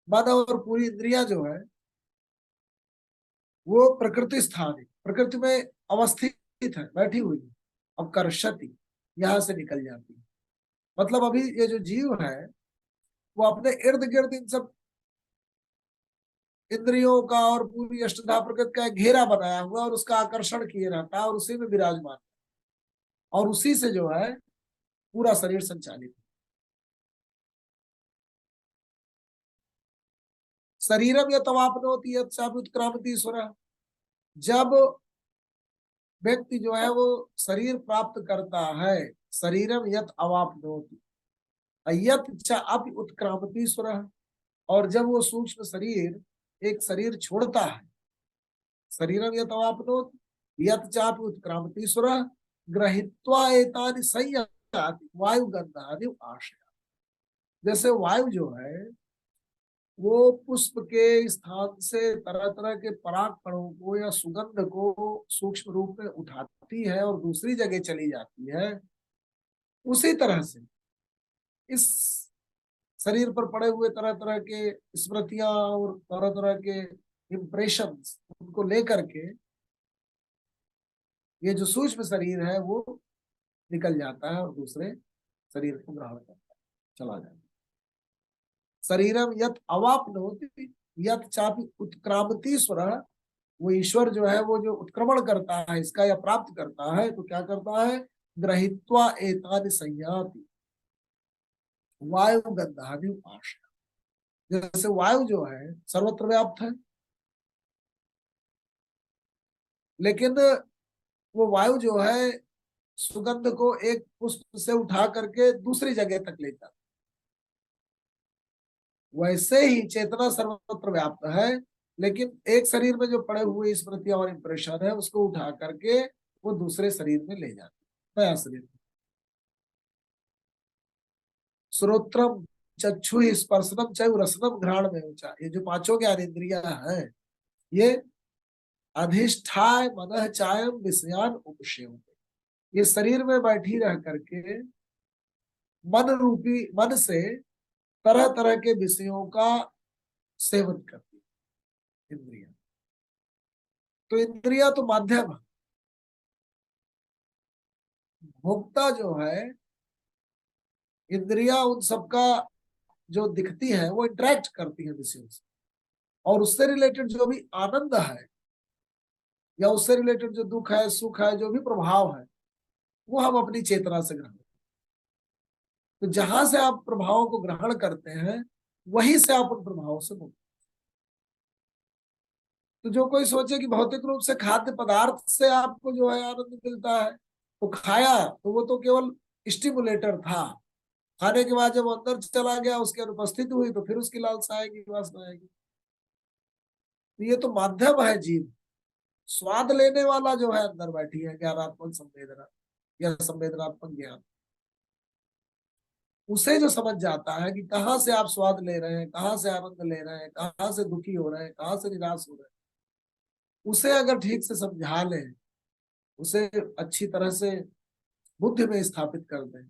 S2: मन और पूरी इंद्रिया जो है वो प्रकृति स्थान है, प्रकृति में अवस्थित है, बैठी हुई है। अब कर्षति यहां से निकल जाती है। मतलब अभी ये जो जीव है वो अपने इर्द गिर्द इन सब इंद्रियों का और पूरी अष्टधा प्रकृति का एक घेरा बनाया हुआ और उसका आकर्षण किए रहता है और उसी में विराजमान, और उसी से जो है पूरा शरीर संचालित है। शरीरम यत अवाप्नोति यत् चापि उत्क्रामति ईश्वरः। जब व्यक्ति जो है वो शरीर प्राप्त करता है, शरीरम यत अवाप्नोति यत् चापि उत्क्रामति ईश्वरः, और जब वो सूक्ष्म शरीर एक शरीर छोड़ता है, शरीरम यत अवाप्नोति यत् चापि उत्क्रामति ईश्वरः गृहीत्वा एतानि संयाति वायुगंधानि आश्रय। जैसे वायु जो है वो पुष्प के स्थान से तरह तरह के पराग कणों को या सुगंध को सूक्ष्म रूप में उठाती है और दूसरी जगह चली जाती है, उसी तरह से इस शरीर पर पड़े हुए तरह तरह के स्मृतियां और तरह तरह के इम्प्रेशंस उनको लेकर के ये जो सूक्ष्म शरीर है वो निकल जाता है और दूसरे शरीर को ग्रहण करता है, चला जाता है। शरीरम यत अवाप्नोति यत चापि उत्क्रामति ईश्वरः, वो ईश्वर जो है वो जो उत्क्रमण करता है इसका या प्राप्त करता है तो क्या करता है, गृहीत्वा एतानि संयाति वायु गंधानि आश्रय। जैसे वायु जो है सर्वत्र व्याप्त है, लेकिन वो वायु जो है सुगंध को एक पुष्प से उठा करके दूसरी जगह तक ले जाता, वैसे ही चेतना सर्वत्र व्याप्त है, लेकिन एक शरीर में जो पड़े हुए स्मृतियां और इंप्रेशन है उसको उठा करके वो दूसरे शरीर में ले जाते, नया शरीर में। श्रोत्रम चक्षु स्पर्शनम च रसनम घ्राण में ऊंचा, ये जो पांचों ज्ञानेंद्रियां हैं ये अधिष्ठाय मन चायम विषयान उपशेम, ये शरीर में बैठी रह करके मन रूपी मन से तरह तरह के विषयों का सेवन करती है इंद्रिया। तो इंद्रिया तो माध्यम है, भोक्ता जो है इंद्रिया उन सबका जो दिखती है वो इंटरेक्ट करती है विषयों से, और उससे रिलेटेड जो भी आनंद है या उससे रिलेटेड जो दुख है सुख है जो भी प्रभाव है वो हम अपनी चेतना से ग्रहण, तो जहां से आप प्रभावों को ग्रहण करते हैं वहीं से आप उन प्रभावों से मुक्त। तो जो कोई सोचे कि भौतिक रूप से खाद्य पदार्थ से आपको जो है आनंद मिलता है तो खाया तो वो तो केवल स्टिमुलेटर था, खाने के बाद जब अंदर चला गया उसकी अनुपस्थिति हुई तो फिर उसकी लालसा आएगी, वासना आएगी। तो ये तो माध्यम है जीव, स्वाद लेने वाला जो है अंदर बैठी है ज्ञानात्मक संवेदना या संवेदनात्मक ज्ञान, उसे जो समझ जाता है कि कहाँ से आप स्वाद ले रहे हैं, कहाँ से आनंद ले रहे हैं, कहाँ से दुखी हो रहे हैं, कहाँ से निराश हो रहे हैं, उसे अगर ठीक से समझा लें, उसे अच्छी तरह से बुद्धि में स्थापित कर दें,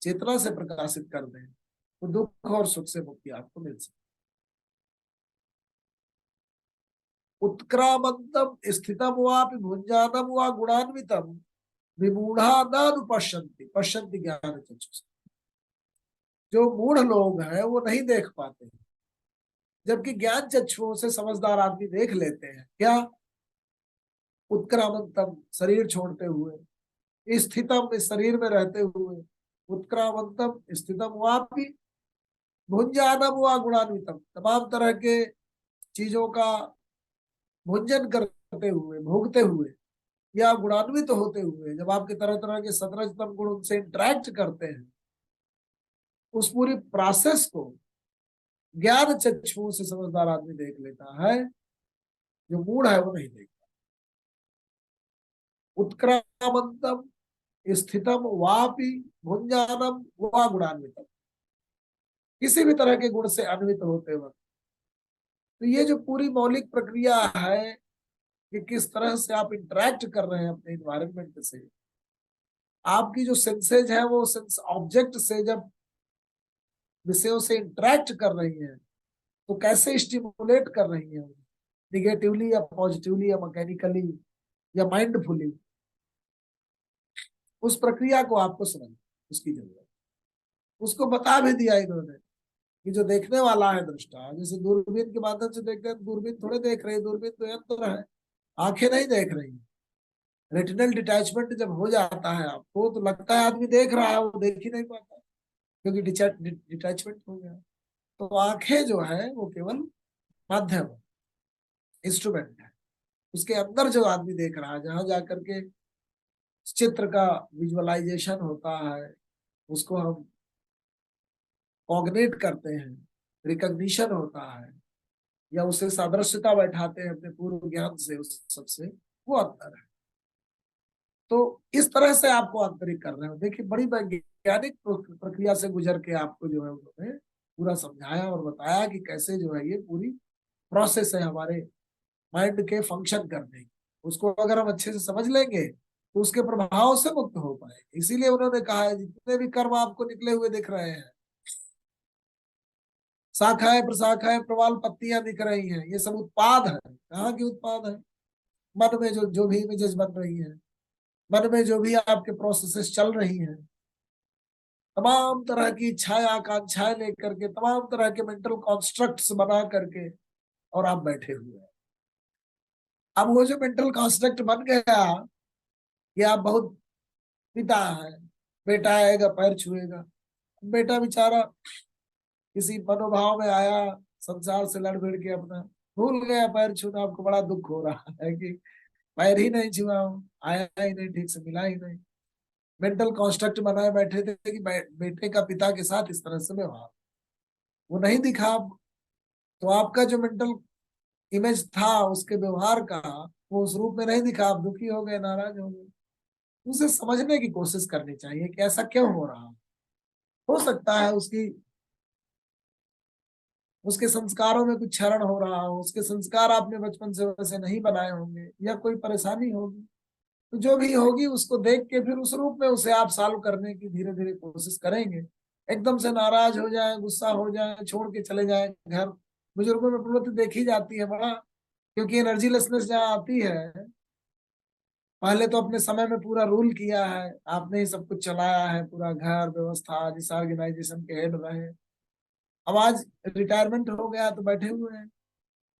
S2: चेतना से प्रकाशित कर दें, तो दुख और सुख से मुक्ति आपको मिल सकती। उत्क्रामंतम स्थितम वापि भुंजानम वा गुणान्वितम विमूढ़ा नानुपश्यन्ति पश्यन्ति ज्ञान चक्षुषा। जो मूढ़ लोग हैं वो नहीं देख पाते, जबकि ज्ञान चक्षुओं से समझदार आदमी देख लेते हैं। क्या? उत्क्रामंतम शरीर छोड़ते हुए, स्थितम इस शरीर में रहते हुए, उत्क्रामंतम स्थितम वापि भुंजानम वा गुणान्वितम, तमाम तरह के चीजों का भुंजन करते हुए, भोगते हुए या गुणान्वित होते हुए, जब आपके तरह तरह के सतरजतम गुण उनसे इंटरेक्ट करते हैं उस पूरी प्रोसेस को ज्ञान चक्षुओं से समझदार आदमी देख लेता है, जो मूढ़ है वो नहीं देखता। उत्क्रामंतम स्थितम वापि भुंजानम वा गुणान्वितम, किसी भी तरह के गुण से अन्वित होते वक्त। तो ये जो पूरी मौलिक प्रक्रिया है कि किस तरह से आप इंटरेक्ट कर रहे हैं अपने इन्वायरमेंट से, आपकी जो सेंसेज है वो सेंस ऑब्जेक्ट से जब विषयों से इंटरेक्ट कर रही है तो कैसे स्टिमुलेट कर रही है, निगेटिवली या पॉजिटिवली या मैकेनिकली या माइंडफुली, उस प्रक्रिया को आपको समझना उसकी जरूरत। उसको बता भी दिया इन्होंने कि जो देखने वाला है दृष्टा, जैसे दूरबीन के माध्यम से देखते हैं, दूरबीन थोड़े देख रही है, दूरबीन तो यंत्र है, आंखें नहीं देख रही। रेटिनल डिटैचमेंट जब हो जाता है आपको तो लगता है आदमी देख रहा है, वो देख ही नहीं पाता क्योंकि डिटैचमेंट हो गया। तो आंखें जो है वो केवल माध्यम है, इंस्ट्रूमेंट है। उसके अंदर जो आदमी देख रहा है, जहां जाकर के चित्र का विजुअलाइजेशन होता है, उसको हम कॉग्नेट करते हैं, रिकॉग्निशन होता है, या उसे सादृश्यता बैठाते हैं अपने पूर्व ज्ञान से, उस सबसे, वो अंतर है। तो इस तरह से आपको आंतरिक कर रहे हो। देखिए बड़ी वैज्ञानिक प्रक्रिया से गुजर के आपको जो है उन्होंने पूरा समझाया और बताया कि कैसे जो है ये पूरी प्रोसेस है हमारे माइंड के फंक्शन करने की। उसको अगर हम अच्छे से समझ लेंगे तो उसके प्रभाव से मुक्त हो पाएंगे। इसीलिए उन्होंने कहा है जितने भी कर्म आपको निकले हुए दिख रहे हैं, शाखाएं प्रशाखाएं प्रवाल पत्तियां दिख रही हैं, ये सब उत्पाद है। कहाँ की उत्पाद है? मन में जो जो भी इमेजेस बन रही है, मन में जो भी आपके प्रोसेसेस चल रही हैं, तमाम तरह की इच्छाएं आकांक्षाएं लेकर के, तमाम तरह के मेंटल कॉन्स्ट्रक्ट्स बना करके और आप बैठे हुए हैं। अब वो जो मेंटल कॉन्स्ट्रक्ट बन गया कि आप बहुत पिता है, बेटा आएगा पैर छुएगा, बेटा बेचारा किसी मनोभाव में आया, संसार से लड़ भिड़ के अपना भूल गया पैर छूना। आपको बड़ा दुख हो रहा है कि पैर ही नहीं छुआ हूं, आया ही नहीं, ठीक से मिला ही नहीं। मेंटल कॉन्स्ट्रक्ट बनाए बैठे थे कि बेटे का पिता के साथ इस तरह से व्यवहार, वो नहीं दिखा। तो आपका जो मेंटल इमेज था उसके व्यवहार का, वो उस रूप में नहीं दिखा। आप दुखी हो गए, नाराज हो गए। उसे समझने की कोशिश करनी चाहिए कि ऐसा क्यों हो रहा है। हो सकता है उसके संस्कारों में कुछ क्षरण हो रहा हो, उसके संस्कार आपने बचपन से वैसे नहीं बनाए होंगे, या कोई परेशानी होगी। तो जो भी होगी उसको देख के फिर उस रूप में उसे आप सॉल्व करने की धीरे धीरे कोशिश करेंगे। एकदम से नाराज हो जाए, गुस्सा हो जाए, छोड़ के चले जाए घर, बुजुर्गों में प्रवृत्ति देखी जाती है बड़ा, क्योंकि एनर्जी लेसनेस जहाँ आती है, पहले तो अपने समय में पूरा रूल किया है, आपने ही सब कुछ चलाया है, पूरा घर व्यवस्था, जिस ऑर्गेनाइजेशन के हेड रहे। अब आज रिटायरमेंट हो गया तो बैठे हुए हैं।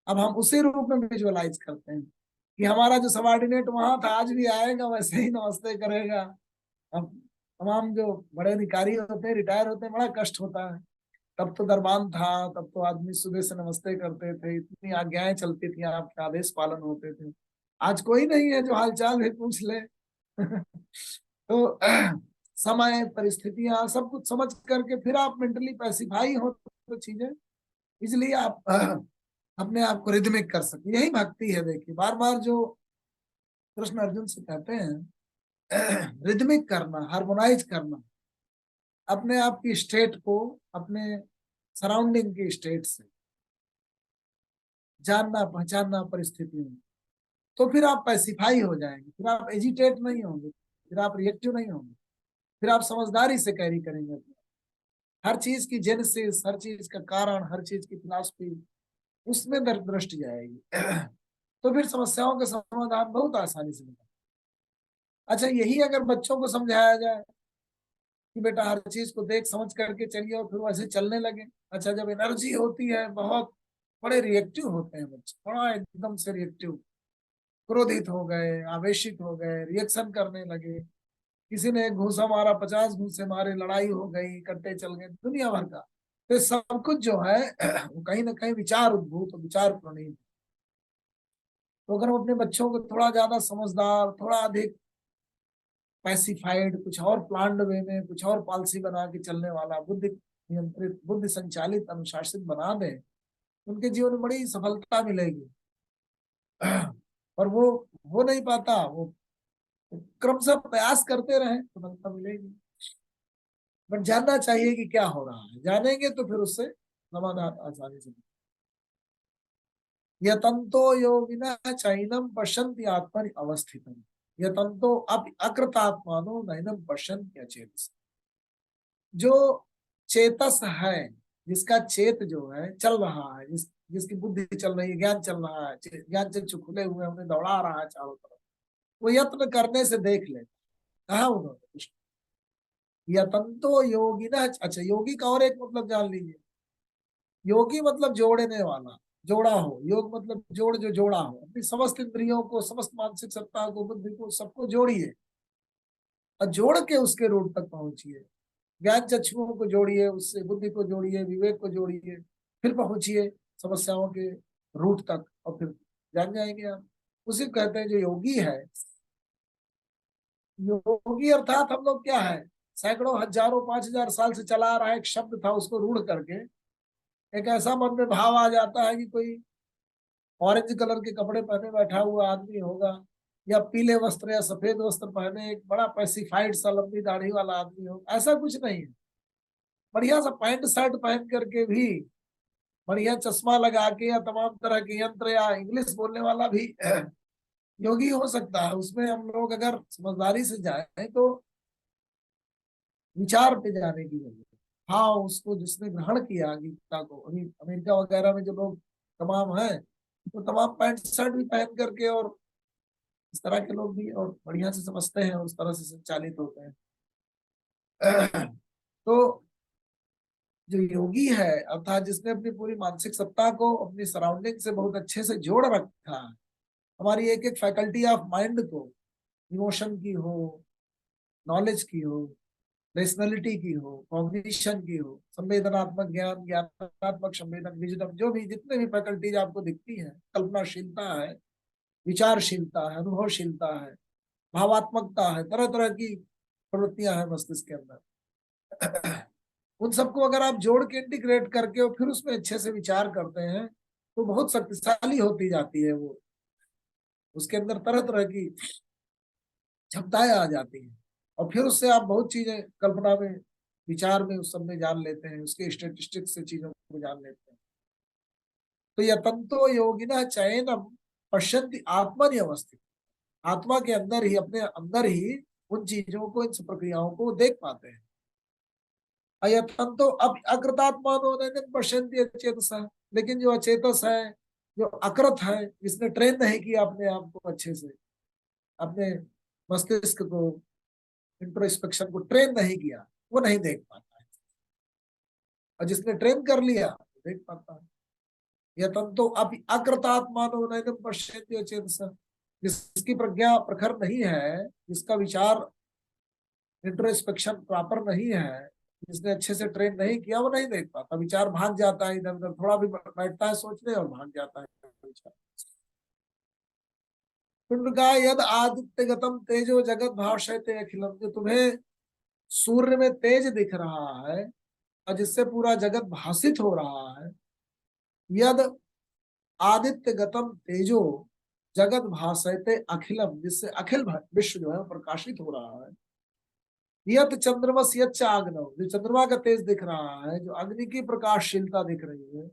S2: अब हम उसी रूप में विजुअलाइज करते हैं कि हमारा जो सबॉर्डिनेट वहां था आज भी आएगा, वैसे ही नमस्ते करेगा। अब तमाम जो बड़े अधिकारी होते हैं, रिटायर होते हैं, बड़ा कष्ट होता है। तब तो दरबान था, तब तो आदमी सुबह से नमस्ते करते थे, इतनी आज्ञाएं चलती थी, आपके आदेश पालन होते थे। आज कोई नहीं है जो हालचाल भी पूछ ले। तो समय परिस्थितियां सब कुछ समझ करके फिर आप मेंटली पैसिफाई हो तो चीजें, इसलिए आप अपने आप को रिदमिक कर सके। यही भक्ति है। देखिए बार बार जो कृष्ण अर्जुन से कहते हैं रिदमिक करना, हार्मोनाइज करना अपने आप की स्टेट को अपने सराउंडिंग की स्टेट से, जानना पहचानना परिस्थितियों में, तो फिर आप पैसिफाई हो जाएंगे, फिर आप एजिटेट नहीं होंगे, फिर आप रिएक्टिव नहीं होंगे, फिर आप समझदारी से कैरी करेंगे हर चीज की जेनेसिस, हर चीज का कारण, हर चीज की फिलॉसफी, उसमें दृष्टि जाएगी। तो फिर समस्याओं का समाधान बहुत आसानी से मिलेगा। अच्छा यही अगर बच्चों को समझाया जाए कि बेटा हर चीज को देख समझ करके चलिए और फिर वैसे चलने लगे। अच्छा जब एनर्जी होती है बहुत, बड़े रिएक्टिव होते हैं बच्चे, बड़ा एकदम से रिएक्टिव, क्रोधित हो गए, आवेशित हो गए, रिएक्शन करने लगे। किसी ने एक घूसा मारा, 50 घूसे मारे, लड़ाई हो गई, कट्टे चल गए, दुनिया भर का। तो सब कुछ जो है वो कहीं ना कहीं विचार उद्भूत, विचार प्रणीत। तो अगर हम अपने बच्चों को थोड़ा ज्यादा समझदार, थोड़ा अधिक पैसिफाइड, कुछ और प्लान्ड वे में, कुछ और पॉलिसी बना के चलने वाला, बुद्धि नियंत्रित, बुद्धि संचालित, अनुशासित बना दें, उनके जीवन में बड़ी सफलता मिलेगी। पर वो हो नहीं पाता, वो क्रमशः प्रयास करते रहे तो सफलता मिलेगी। बट जानना चाहिए कि क्या हो रहा है, जानेंगे तो फिर उससे समाधान आसानी से। यतंतो योगिनः चैनम पश्यन्ति आत्मनि अवस्थितम्, यतंतो अकृतात्मानो नैनम पश्यन्ति अचेतसः। जो चेतस है, जिसका चेत जो है चल रहा है, जिसकी बुद्धि चल रही है, ज्ञान चल रहा है, ज्ञान चक्षु खुले हुए उन्हें दौड़ा रहा है चारों तरफ, वो यत्न करने से देख ले। कहा उन्होंने यतंतो योगिनः, अच्छा योगी का और एक मतलब जान लीजिए, योगी मतलब जोड़ने वाला, जोड़ा हो, योग मतलब जोड़, जो जोड़ा हो, अपनी समस्त इंद्रियों को, समस्त मानसिक सत्ता को, बुद्धि को, सबको जोड़िए और जोड़ के उसके रूट तक पहुंचिए। ज्ञान चक्षुओं को जोड़िए, उससे बुद्धि को जोड़िए, विवेक को जोड़िए, फिर पहुंचिए समस्याओं के रूट तक और फिर जान जाएंगे आप। उसी को कहते हैं जो योगी है। योगी अर्थात हम लोग क्या है, सैकड़ों हजारों 5000 साल से चला आ रहा है एक शब्द था, उसको रूढ़ करके एक ऐसा मन में भाव आ जाता है कि कोई ऑरेंज कलर के कपड़े पहने बैठा हुआ आदमी होगा, या पीले वस्त्र या सफेद वस्त्र पहने एक बड़ा पैसिफाइड सा लंबी दाढ़ी वाला आदमी हो, ऐसा कुछ नहीं है। बढ़िया सा पैंट शर्ट पहन करके भी, बढ़िया चश्मा लगा के, या तमाम तरह के यंत्र, या इंग्लिश बोलने वाला भी योगी हो सकता है। उसमें हम लोग अगर समझदारी से जाए तो विचार पे जाने की जरूरत है। हाँ, उसको जिसने ग्रहण किया गीता को, अभी अमेरिका वगैरह में जो लोग तमाम हैं, तो तमाम पैंट शर्ट भी पहन करके, और इस तरह के लोग भी और बढ़िया से समझते हैं और उस तरह से संचालित होते हैं। तो जो योगी है अर्थात जिसने अपनी पूरी मानसिक सत्ता को अपनी सराउंडिंग से बहुत अच्छे से जोड़ रखा है, हमारी एक एक फैकल्टी ऑफ माइंड को, इमोशन की हो, नॉलेज की हो, रेशनलिटी की हो, कॉग्निशन की हो, संवेदनात्मक ज्ञान, ज्ञानात्मक संवेदन, विजडम, जो भी जितने भी फैकल्टीज आपको दिखती हैं, कल्पनाशीलता है, विचारशीलता है, अनुभवशीलता है, भावात्मकता है, तरह तरह की प्रवृत्तियां हैं मस्तिष्क के अंदर। उन सबको अगर आप जोड़ के इंटीग्रेट करके और फिर उसमें अच्छे से विचार करते हैं तो बहुत शक्तिशाली होती जाती है वो, उसके अंदर तरह तरह की क्षमताएं आ जाती हैं, और फिर उससे आप बहुत चीजें कल्पना में, विचार में, उस सब में जान लेते हैं, उसके स्टेटिस्टिक्स से चीजों को जान लेते हैं। तो यतंतो योगिना चयनम पश्यन्ति आत्मनि अवस्थित, आत्मा के अंदर ही, अपने अंदर ही उन चीजों को, इन प्रक्रियाओं को देख पाते हैं। अयतंतो अब अकृतात्मानो नैनं पश्यन्ति अचेतसः, लेकिन जो अचेतस है, जो अकृत है, जिसने ट्रेन नहीं किया अपने आप को अच्छे से, अपने मस्तिष्क को, इंट्रोस्पेक्शन को ट्रेन नहीं किया, वो नहीं देख पाता है, और जिसने ट्रेन कर लिया वो देख पाता है। यतंतो अब अकृतात्मानो नैनं पश्यन्ति अचेतसः, जिसकी प्रज्ञा प्रखर नहीं है, जिसका विचार इंट्रोस्पेक्शन प्रॉपर नहीं है, जिसने अच्छे से ट्रेन नहीं किया, वो नहीं देख पाता, विचार भाग जाता है इधर उधर, थोड़ा भी बैठता है सोचने और भाग जाता है विचार। पिंड का यद आदित्य गतम तेजो जगत भाषयते अखिलम, जो तुम्हें सूर्य में तेज दिख रहा है और जिससे पूरा जगत भाषित हो रहा है, यद आदित्य गतम तेजो जगत भाषयते अखिलम, जिससे अखिल विश्व जो है प्रकाशित हो रहा है। यत चंद्रमस यच्च आग्नव, जो चंद्रमा का तेज दिख रहा है, जो अग्नि की प्रकाशशीलता दिख रही है,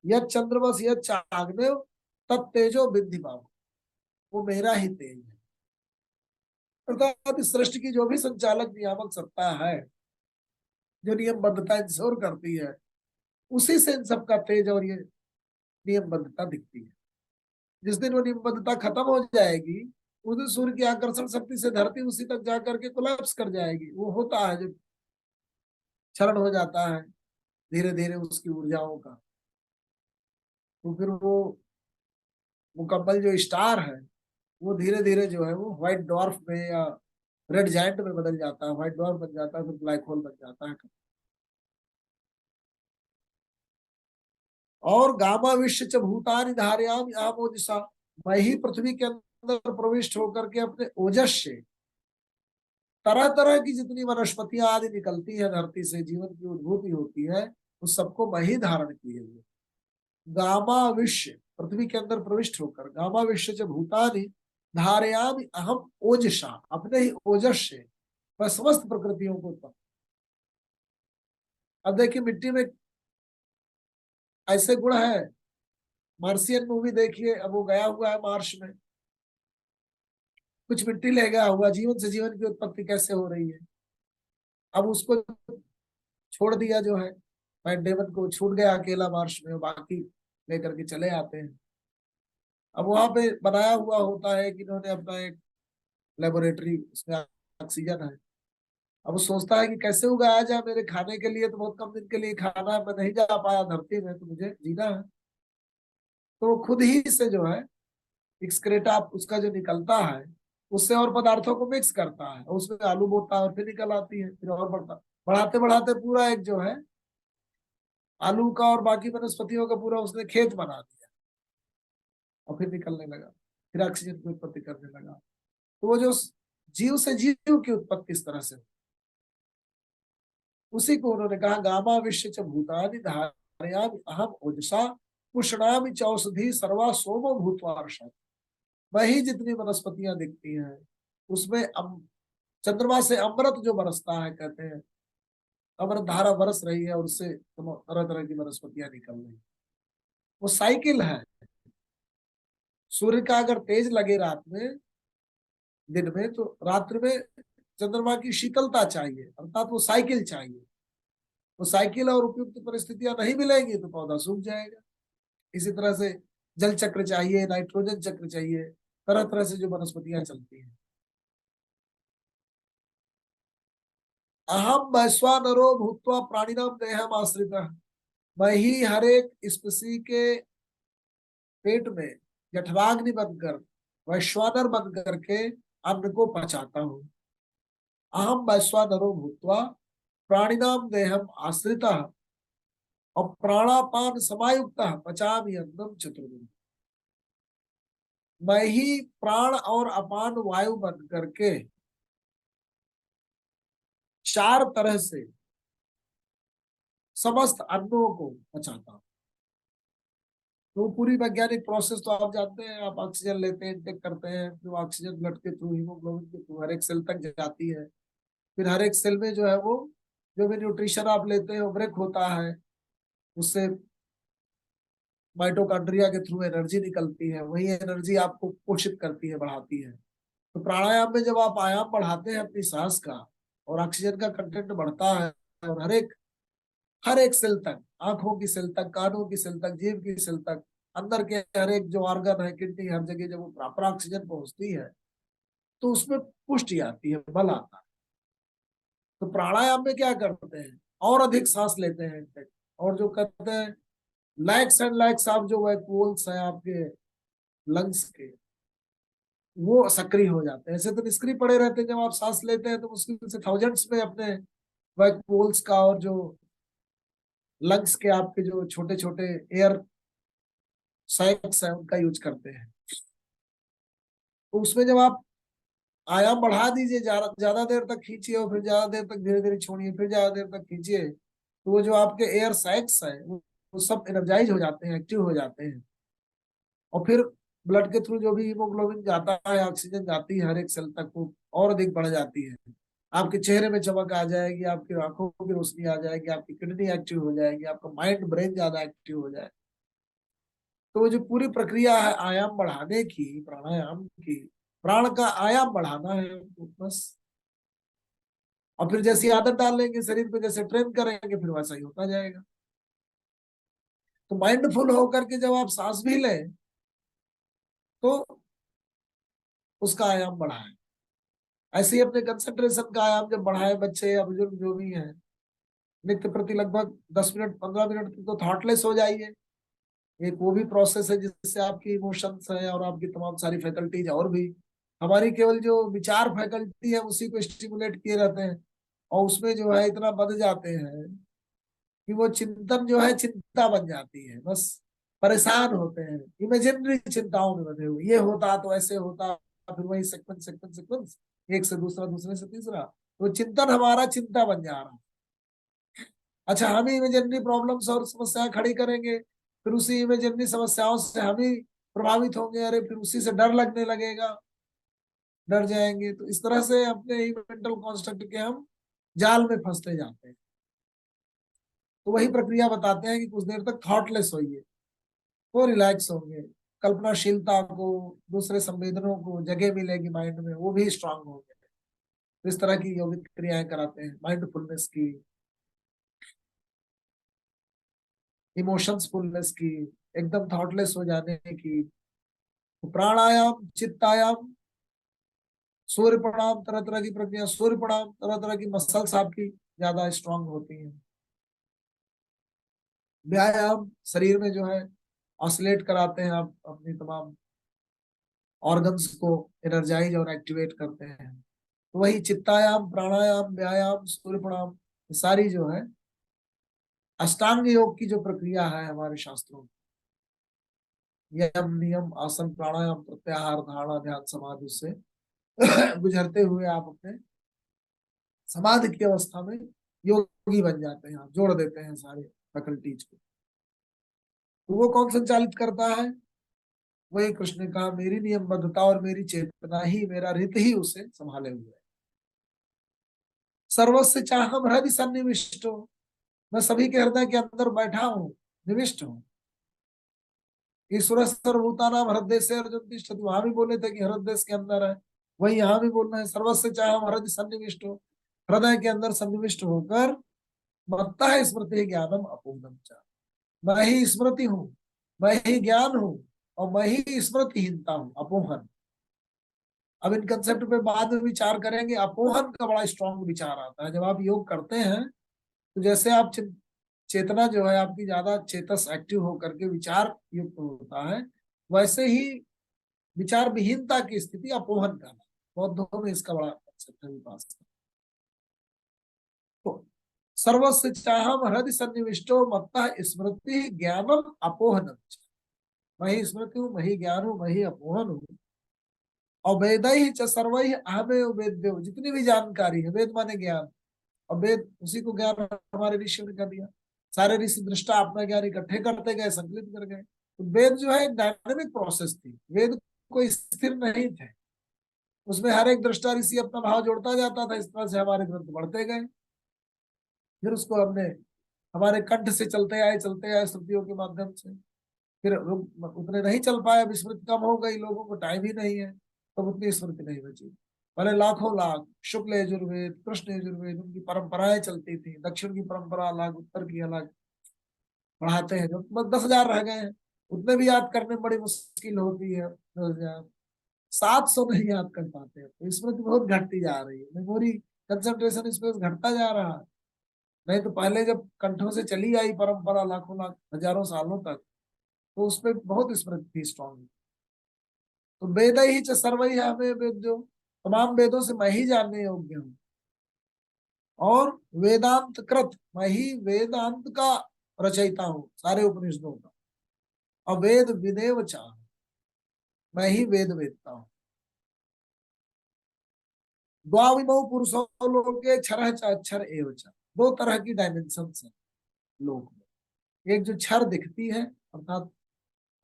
S2: यत चंद्रमस यच्च आग्नव तब तेजो विद्धि भाव, वो मेरा ही तेज है। अर्थात इस सृष्टि की जो भी संचालक नियामक सत्ता है, जो नियमबद्धता इंश्योर करती है, उसी से इन सबका तेज और ये नियमबद्धता दिखती है। जिस दिन वो नियमबद्धता खत्म हो जाएगी, उस दिन सूर्य की आकर्षण शक्ति से धरती उसी तक जाकर के कोलैप्स कर जाएगी। वो होता है जो क्षरण हो जाता है धीरे धीरे उसकी ऊर्जाओं का, तो फिर वो मुकम्मल जो स्टार है वो धीरे धीरे जो है वो व्हाइट डॉर्फ में या रेड जायंट में बदल जाता है, व्हाइट डॉर्फ बन जाता है, फिर ब्लैक होल बन जाता है। और गामा विश्व च भूतानि धारयाम आमो दिशा, मैं ही पृथ्वी के अंदर प्रविष्ट होकर के अपने ओजस से तरह तरह की जितनी वनस्पतियां आदि निकलती है धरती से, जीवन की उद्भूति होती है, उस सबको मैं ही धारण किए हुए। गामा विश्व, पृथ्वी के अंदर प्रविष्ट होकर, गामा विश्व च भूतानि धारयामि अहम ओजसा, अपने ही ओजस से वह समस्त प्रकृतियों को उत्पन्न। अब देखिए मिट्टी में ऐसे गुण है, मार्सियन मूवी देखिए, अब वो गया हुआ है मार्स में, कुछ मिट्टी ले गया हुआ, जीवन से जीवन की उत्पत्ति कैसे हो रही है। अब उसको छोड़ दिया जो है, मैट डेमन को छूट गया अकेला मार्स में, बाकी लेकर के चले आते हैं। अब वहां पे बनाया हुआ होता है कि इन्होंने अपना एक लेबोरेटरी, उसमें ऑक्सीजन है। अब वो सोचता है कि कैसे उगाया जाए, मेरे खाने के लिए तो बहुत कम दिन के लिए खाना है, मैं नहीं जा पाया धरती में, तो मुझे जीना है। तो वो खुद ही से जो है एक्सक्रेटा उसका जो निकलता है, उससे और पदार्थों को मिक्स करता है, और उसमें आलू बोता है और फिर निकल आती है, फिर और बढ़ता, बढ़ाते बढ़ाते पूरा एक जो है आलू का और बाकी वनस्पतियों का पूरा उसने खेत बना दिया, और फिर निकलने लगा, फिर ऑक्सीजन की उत्पत्ति करने लगा। तो वो जो जीव से जीव की उत्पत्ति इस तरह से, उसी को उन्होंने कहा गामा विश्व च भूतानि धारयामि अहम ओजसा पुष्णामि चौषधि सर्वा सोमो भूत्वा वर्षा। वही जितनी वनस्पतियां दिखती हैं उसमें चंद्रमा से अमृत जो बरसता है, कहते हैं अमृत धारा बरस रही है, और उससे तरह तरह की वनस्पतियां निकल रही है। वो साइकिल है। सूर्य का अगर तेज लगे रात में, दिन में, तो रात्रि में चंद्रमा की शीतलता चाहिए, अर्थात वो साइकिल चाहिए। वो साइकिल और उपयुक्त परिस्थितियां नहीं मिलेंगी तो पौधा सूख जाएगा। इसी तरह से जल चक्र चाहिए, नाइट्रोजन चक्र चाहिए, तरह तरह से जो वनस्पतियां चलती हैं। अहम वैश्वानरो भूत्वा प्राणिनाम देहम आश्रित, मैं ही हर एक स्पीसी के पेट में जठराग्नि बनकर, वैश्वानर बन करके अन्न को पचाता हूँ। अहम वैश्वानरो भूत्वा प्राणिनाम देहम आश्रित और प्राणापान समायुक्त पचामि अन्नम चतुर्विध। मैं ही प्राण और अपान वायु बन करके चार तरह से समस्त अन्नों को पचाता हूँ। तो पूरी वैज्ञानिक प्रोसेस तो आप जानते हैं, आप ऑक्सीजन लेते हैं, इंटेक करते हैं, फिर ऑक्सीजन ब्लड के थ्रू, हीमोग्लोबिन के थ्रू हर एक सेल तक जाती है। फिर हर एक सेल में जो है वो जो भी न्यूट्रिशन आप लेते हैं वो ब्रेक होता है, उससे माइटोकॉन्ड्रिया के थ्रू एनर्जी निकलती है, वही एनर्जी आपको पोषित करती है, बढ़ाती है। तो प्राणायाम में जब आप आयाम बढ़ाते हैं अपनी सांस का, और ऑक्सीजन का कंटेंट बढ़ता है, और हर एक सेल तक, आंखों की सेल तक, कानों की सेल तक, जीभ की सेल तक, अंदर के हर एक जो ऑर्गन है, किडनी, हर जगह जब वो प्रॉपर ऑक्सीजन पहुंचती है तो उसमें पुष्टि आती है, बल आता है। तो प्राणायाम में क्या करते हैं, और अधिक सांस लेते हैं, और जो कहते हैं लैक्स एंड लैक्स आप जो वैक्यूल्स हैं आपके लंग्स के, वो सक्रिय हो जाते हैं। ऐसे तो निष्क्रिय पड़े रहते हैं, जब आप सांस लेते हैं तो मुश्किल से थाउजेंड्स में अपने वैक्यूल्स का और जो लंग्स के आपके जो छोटे छोटे एयर सैक्स है उनका यूज करते हैं। तो उसमें जब आप आयाम बढ़ा दीजिए, ज्यादा देर तक खींचिए, और फिर ज्यादा देर तक धीरे धीरे छोड़िए, फिर ज्यादा देर तक खींचिए, तो वो जो आपके एयर सैक्स है वो सब एनर्जाइज हो जाते हैं, एक्टिव हो जाते हैं। और फिर ब्लड के थ्रू जो भी हीमोग्लोबिन जाता है, ऑक्सीजन जाती है हर एक सेल तक, वो और अधिक बढ़ जाती है। आपके चेहरे में चमक आ जाएगी, आपकी आंखों की रोशनी आ जाएगी, आपकी किडनी एक्टिव हो जाएगी, आपका माइंड ब्रेन ज्यादा एक्टिव हो जाए। तो वो जो पूरी प्रक्रिया है आयाम बढ़ाने की, प्राणायाम की, प्राण का आयाम बढ़ाना है बस। और फिर जैसी आदत डाल लेंगे, शरीर को जैसे ट्रेन करेंगे, फिर वैसा ही होता जाएगा। तो माइंडफुल होकर के जब आप सांस भी लें तो उसका आयाम बढ़ाएं। ऐसे ही अपने कंसंट्रेशन का आयाम जब बढ़ाए, बच्चे या बुजुर्ग जो भी हैं, नित्य प्रति लगभग 10 मिनट 15 मिनट तो थॉटलेस हो जाइए। एक वो भी प्रोसेस है जिससे आपकी इमोशंस है और आपकी तमाम सारी फैकल्टीज, और भी हमारी केवल जो विचार फैकल्टी है उसी को स्टिमुलेट किए रहते हैं, और उसमें जो है इतना बंध जाते हैं कि वो चिंतन जो है चिंता बन जाती है, बस परेशान होते हैं इमेजिनरी चिंताओं में बंधे हुए, ये होता तो ऐसे होता, फिर वही सीक्वेंस सीक्वेंस सीक्वेंस, एक से दूसरा, दूसरे से तीसरा, तो चिंतन हमारा चिंता बन जा रहा है। अच्छा, हम ही इमेजिनरी प्रॉब्लम्स और समस्याएं खड़ी करेंगे, फिर उसी इमेजिनरी समस्याओं से हम ही प्रभावित होंगे, अरे फिर उसी से डर लगने लगेगा, डर जाएंगे। तो इस तरह से अपने ही मेंटल कॉन्स्ट्रक्ट के हम जाल में फंसते जाते हैं। तो वही प्रक्रिया बताते हैं कि कुछ देर तक थॉटलेस होइए, वो रिलैक्स होंगे, कल्पनाशीलता को, दूसरे संवेदनों को जगह मिलेगी माइंड में, वो भी स्ट्रांग होंगे। तो इस तरह की योगिक क्रियाएं कराते हैं, माइंडफुलनेस की, इमोशंस फुलनेस की, एकदम थॉटलेस हो जाने की। तो प्राणायाम, चित्तायाम, सूर्य प्रणाम, तरह तरह की प्रक्रिया, सूर्य प्रणाम, तरह तरह की मसल्स आपकी ज्यादा स्ट्रांग होती हैं। व्यायाम, शरीर में जो है ऑसिलेट कराते हैं आप अपनी तमाम ऑर्गन्स को, एनर्जाइज और एक्टिवेट करते हैं। तो वही चित्तायाम, प्राणायाम, व्यायाम, सूर्य प्रणाम, ये सारी जो है अष्टांग योग की जो प्रक्रिया है हमारे शास्त्रों में, यम नियम आसन प्राणायाम प्रत्याहार धारणा ध्यान समाधि से गुजरते हुए आप अपने समाधि की अवस्था में योगी बन जाते हैं, आप जोड़ देते हैं सारे फैकल्टीज को। तो वो कौन संचालित करता है? वही कृष्ण ने कहा, मेरी नियमबद्धता और मेरी चेतना ही, मेरा रित ही उसे संभाले हुए है। सर्वस्व चाहम हृदय सन्निविष्ट हो, मैं सभी के हृदय के अंदर बैठा हूँ, निविष्ट हूँ। ईश्वर सर्वभूतानाम हृदय से अर्जुन तिष्ठति, वहां भी बोले थे कि हृदय के अंदर है, वही यहाँ भी बोलना है, सर्वस्व चाहम हृदय सन्निविष्ट हो, हृदय के अंदर सन्निविष्ट होकर मत्ता है स्मृति ज्ञानम अपूर्णम चा, मैं ही स्मृति हूँ, मैं ही ज्ञान हूँ, और मैं ही स्मृतिहीनता हूँ, अपोहन। अब इन कंसेप्ट पे बाद में विचार करेंगे। अपोहन का बड़ा स्ट्रॉन्ग विचार आता है जब आप योग करते हैं। तो जैसे आप चेतना जो है आपकी ज्यादा चेतस एक्टिव होकर के विचार युक्त होता है, वैसे ही विचार विहीनता की स्थिति अपोहन का है। बौद्धों में इसका बड़ा कंसेप्ट है विपासना। तो सर्वस्व चाहम हृदय सन्निविष्टो मत्ता स्मृति ज्ञानम अपोहनम, मैं ही स्मृति हूँ, मैं ही ज्ञान हूँ, मैं ही अपोहन हूँ। और वेद ही च सर्वहि अहमे वेद्यो, जितनी भी जानकारी है, वेद माने ज्ञान, और वेद उसी को ज्ञान हमारे ऋषि ने कर दिया। सारे ऋषि दृष्टा अपना ज्ञान इकट्ठे करते गए, संकलित कर गए। तो वेद जो है एक डायनेमिक प्रोसेस थी, वेद कोई स्थिर नहीं थे, उसमें हर एक दृष्टा ऋषि अपना भाव जोड़ता जाता था। इस तरह से हमारे ग्रंथ बढ़ते गए, फिर उसको हमने हमारे कंठ से चलते आए श्रुतियों के माध्यम से। फिर उतने नहीं चल पाए, अब स्मृति कम हो गई, लोगों को टाइम ही नहीं है, तो उतनी स्मृति नहीं बची। पहले लाखों लाख शुक्ल यजुर्वेद, कृष्ण यजुर्वेद, उनकी परंपराएं चलती थी, दक्षिण की परंपरा अलग, उत्तर की अलग, पढ़ाते हैं। जो बस 10,000 रह गए हैं, उतने भी याद करने में बड़ी मुश्किल होती है। 10,000, 700 नहीं याद कर पाते हैं। तो स्मृति बहुत घटती जा रही है, मेमोरी, कंसंट्रेशन स्पेस घटता जा रहा है। नहीं तो पहले जब कंठों से चली आई परंपरा लाखों लाख हजारों सालों तक, तो उसपे बहुत स्मृति थी स्ट्रॉन्ग। तो वेद ही च सर्व ही हमें वेद, जो तमाम वेदों से मैं ही जानने योग्य हूँ, और वेदांत कृत, मैं ही वेदांत का रचयिता हूँ, सारे उपनिषदों का। और वेद विदेव चाह, मैं ही वेद वेदता हूँ। द्वाविमौ पुरुषो लोके क्षरः च अक्षर एव च, दो तरह की डायमेंशन है लोक में। एक जो क्षर दिखती है अर्थात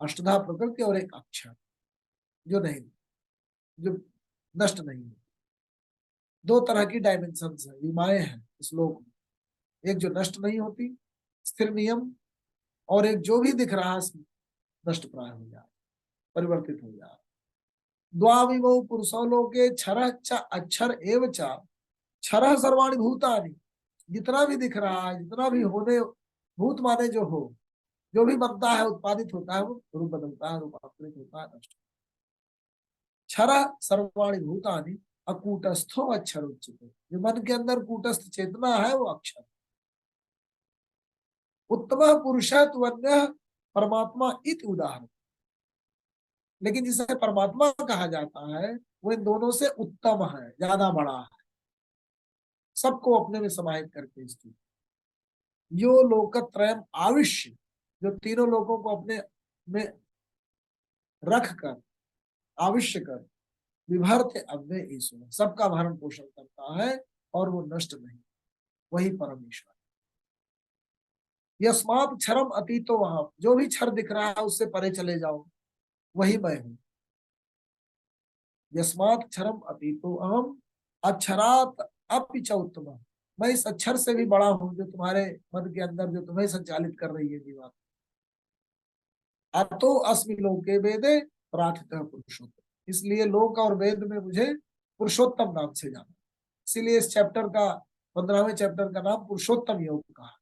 S2: अष्टधा प्रकृति, और एक अक्षर जो नहीं, जो नष्ट नहीं है। दो तरह की डायमेंशन है, विमाएं हैं इस लोक में। एक जो नष्ट नहीं होती, स्थिर नियम, और एक जो भी दिख रहा है नष्ट प्राय हो जाए, परिवर्तित हो जाए। द्वाविमौ पुरुषो लोके क्षरः च अक्षर एव च, क्षरः सर्वाणि भूतानि, जितना भी दिख रहा है, जितना भी होने, भूत माने जो हो, जो भी बनता है, उत्पादित होता है, वो रूप बदलता है, रूपांतरित होता है, नष्ट। क्षरः सर्वाणि भूतानि अकूटस्थो अक्षर उच्यते, जो मन के अंदर कूटस्थ चेतना है वो अक्षर। उत्तम पुरुष परमात्मा इति उदाहरण, लेकिन जिसे परमात्मा कहा जाता है वो इन दोनों से उत्तम है, ज्यादा बड़ा है, सबको अपने में समाहित करके इसकी। यो लोकत्रयम आविश्य, जो तीनों लोगों को अपने में रख कर, आविश्य कर, विभर्ते अव्यय ईश्वर, सबका भरण पोषण करता है और वो नष्ट नहीं, वही परमेश्वर। यस्मात् क्षरम अतीतो वहां, जो भी क्षर दिख रहा है उससे परे चले जाओ, वही मैं हूं। यस्मात् क्षरम अतीतो अहम अक्षरात अपि च उत्तम, मैं इस अक्षर से भी बड़ा हूं जो तुम्हारे मन के अंदर, जो तुम्हें संचालित कर रही है जीवात्मा। अतो अस्मि लोके वेदे प्रार्थितः पुरुषोत्तम, इसलिए लोक और वेद में मुझे पुरुषोत्तम नाम से जाना, इसीलिए इस चैप्टर का 15वें चैप्टर का नाम पुरुषोत्तम योग कहा।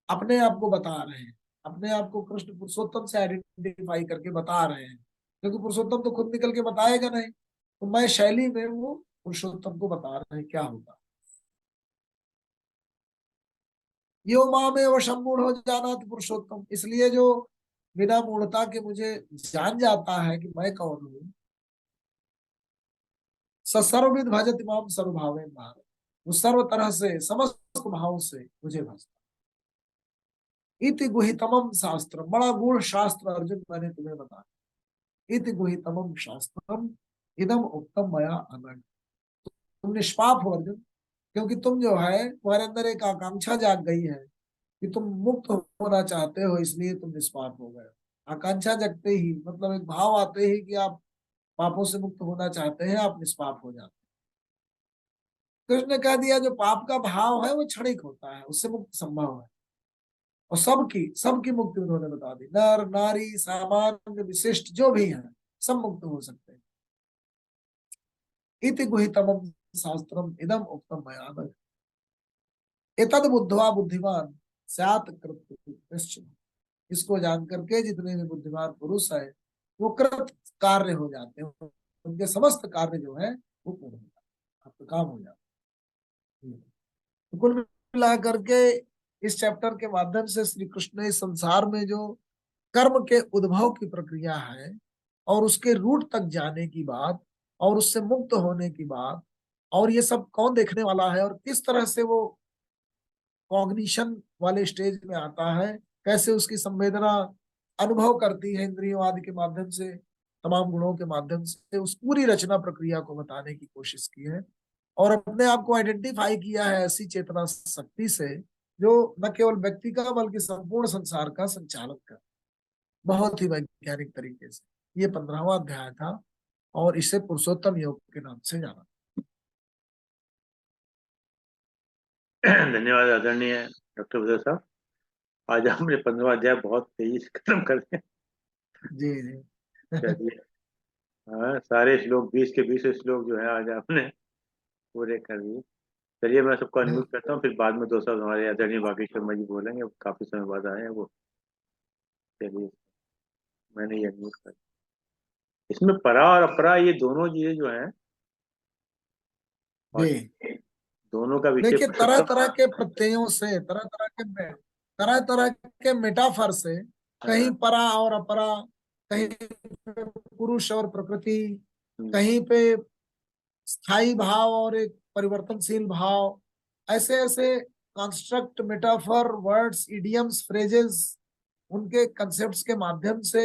S2: अपने आप को बता रहे हैं, अपने आप को कृष्ण पुरुषोत्तम से आइडेंटिफाई करके बता रहे हैं, क्योंकि पुरुषोत्तम तो खुद निकल के बताएगा नहीं, तो मैं शैली में वो पुरुषोत्तम को बता रहे हैं क्या होगा। यो मामेव सम्मूढ़ो जानाति पुरुषोत्तम, इसलिए जो बिना मूढ़ता के मुझे जान जाता है कि मैं कौन हूँ, स सर्वविद भजति माम सर्वभावेन भारत, वो सर्व तरह से समस्त भाव से मुझे भजता। इति गुहितमम शास्त्र, बड़ा गूढ़ शास्त्र अर्जुन मैंने तुम्हें बताया। इति गुहितमम शास्त्रम इदम उत्तम मया अनंत, तुम निष्पाप हो अर्जुन, क्योंकि तुम जो है तुम्हारे अंदर एक आकांक्षा जाग गई है कि तुम मुक्त होना चाहते हो, इसलिए तुम निष्पाप हो गए। आकांक्षा जगते ही मतलब एक भाव आते ही कि आप पापों से मुक्त होना चाहते हैं, आप निष्पाप हो जाते हैं। कृष्ण ने कह दिया जो पाप का भाव है वो क्षणिक होता है, उससे मुक्त संभव है, और सबकी मुक्ति उन्होंने बता दी। नर नारी सामान्य विशिष्ट जो भी है सब मुक्त हो सकते हैं। इति गुहितमम शास्त्रम इदम उक्तम मया, एतद बुद्ध्वा बुद्धिमान स्यात् कृत, इसको जान करके जितने भी बुद्धिमान पुरुष है वो कृत कार्य हो जाते हैं, उनके समस्त कार्य जो है वो पूर्ण हो जाते हैं, आपका काम हो जाता है। तो कुल मिला करके इस चैप्टर के माध्यम से श्री कृष्ण इस संसार में जो कर्म के उद्भव की प्रक्रिया है और उसके रूट तक जाने की बात और उससे मुक्त होने की बात, और ये सब कौन देखने वाला है और किस तरह से वो कॉग्निशन वाले स्टेज में आता है, कैसे उसकी संवेदना अनुभव करती है इंद्रियों आदि के माध्यम से, तमाम गुणों के माध्यम से, उस पूरी रचना प्रक्रिया को बताने की कोशिश की है। और अपने आप को आइडेंटिफाई किया है ऐसी चेतना शक्ति से जो न केवल व्यक्ति का बल्कि संपूर्ण संसार का संचालन कर, बहुत ही वैज्ञानिक तरीके से। ये 15वां अध्याय था और इसे पुरुषोत्तम योग के नाम से जाना।
S1: धन्यवाद आदरणीय डॉक्टर उदय साहब। आज हमने 15वां अध्याय बहुत तेजी से खत्म कर दिया।
S2: जी जी।
S1: चलिए, हाँ, सारे श्लोक 20 के 20 श्लोक जो है आज आपने पूरे कर दिए। चलिए, मैं सबको अनम्यूट करता हूँ, फिर बाद में दो शब्द हमारे आदरणीय बागेश्वर जी बोलेंगे, वो काफी समय बाद आए हैं वो। चलिए, मैंने ये अनम्यूट कर, इसमें परा और अपरा ये दोनों चीजें जो हैं, और
S2: जी
S1: दोनों का विषय
S2: देखिए, तरह तरह
S1: पुरुषोत्तम।
S2: के प्रत्ययों से, तरह तरह के मेटाफर से, कहीं
S1: हाँ,
S2: परा और अपरा, कहीं पे पुरुष और प्रकृति,
S1: हम्म,
S2: कहीं पे स्थायी भाव और एक परिवर्तनशील भाव, ऐसे ऐसे construct, metaphor, words, idioms, phrases, उनके कंसेप्ट्स के माध्यम से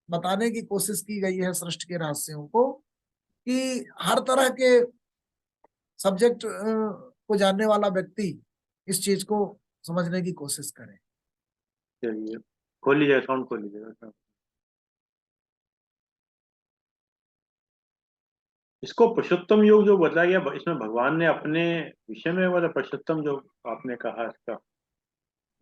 S2: बताने की कोशिश की गई है सृष्टि के रहस्यों को, कि हर तरह के सब्जेक्ट को जानने वाला व्यक्ति इस चीज को समझने की कोशिश करे।
S1: चलिए, खोल लीजिएगा, साउंड खोल लीजिएगा। इसको पुरुषोत्तम योग जो बदला गया, इसमें भगवान ने अपने विषय में वाला पुरुषोत्तम जो आपने कहा इसका।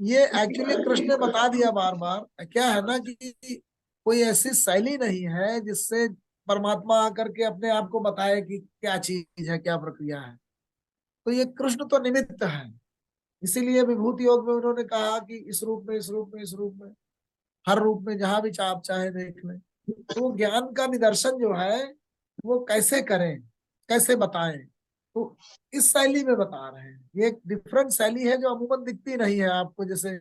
S2: ये एक्चुअली कृष्ण ने बता दिया बार बार, क्या है ना कि कोई ऐसी शैली नहीं है जिससे परमात्मा आकर के अपने आप को बताए कि क्या चीज है, क्या प्रक्रिया है। तो ये कृष्ण तो निमित्त है, इसीलिए विभूति योग में उन्होंने कहा कि इस रूप में, इस रूप में, इस रूप में, हर रूप में, जहां भी आप चाहे देख लें। तो ज्ञान का निदर्शन जो है वो कैसे करें, कैसे बताएं, तो इस शैली में बता रहे हैं। ये एक डिफरेंट शैली है जो अमूमन दिखती नहीं है आपको। जैसे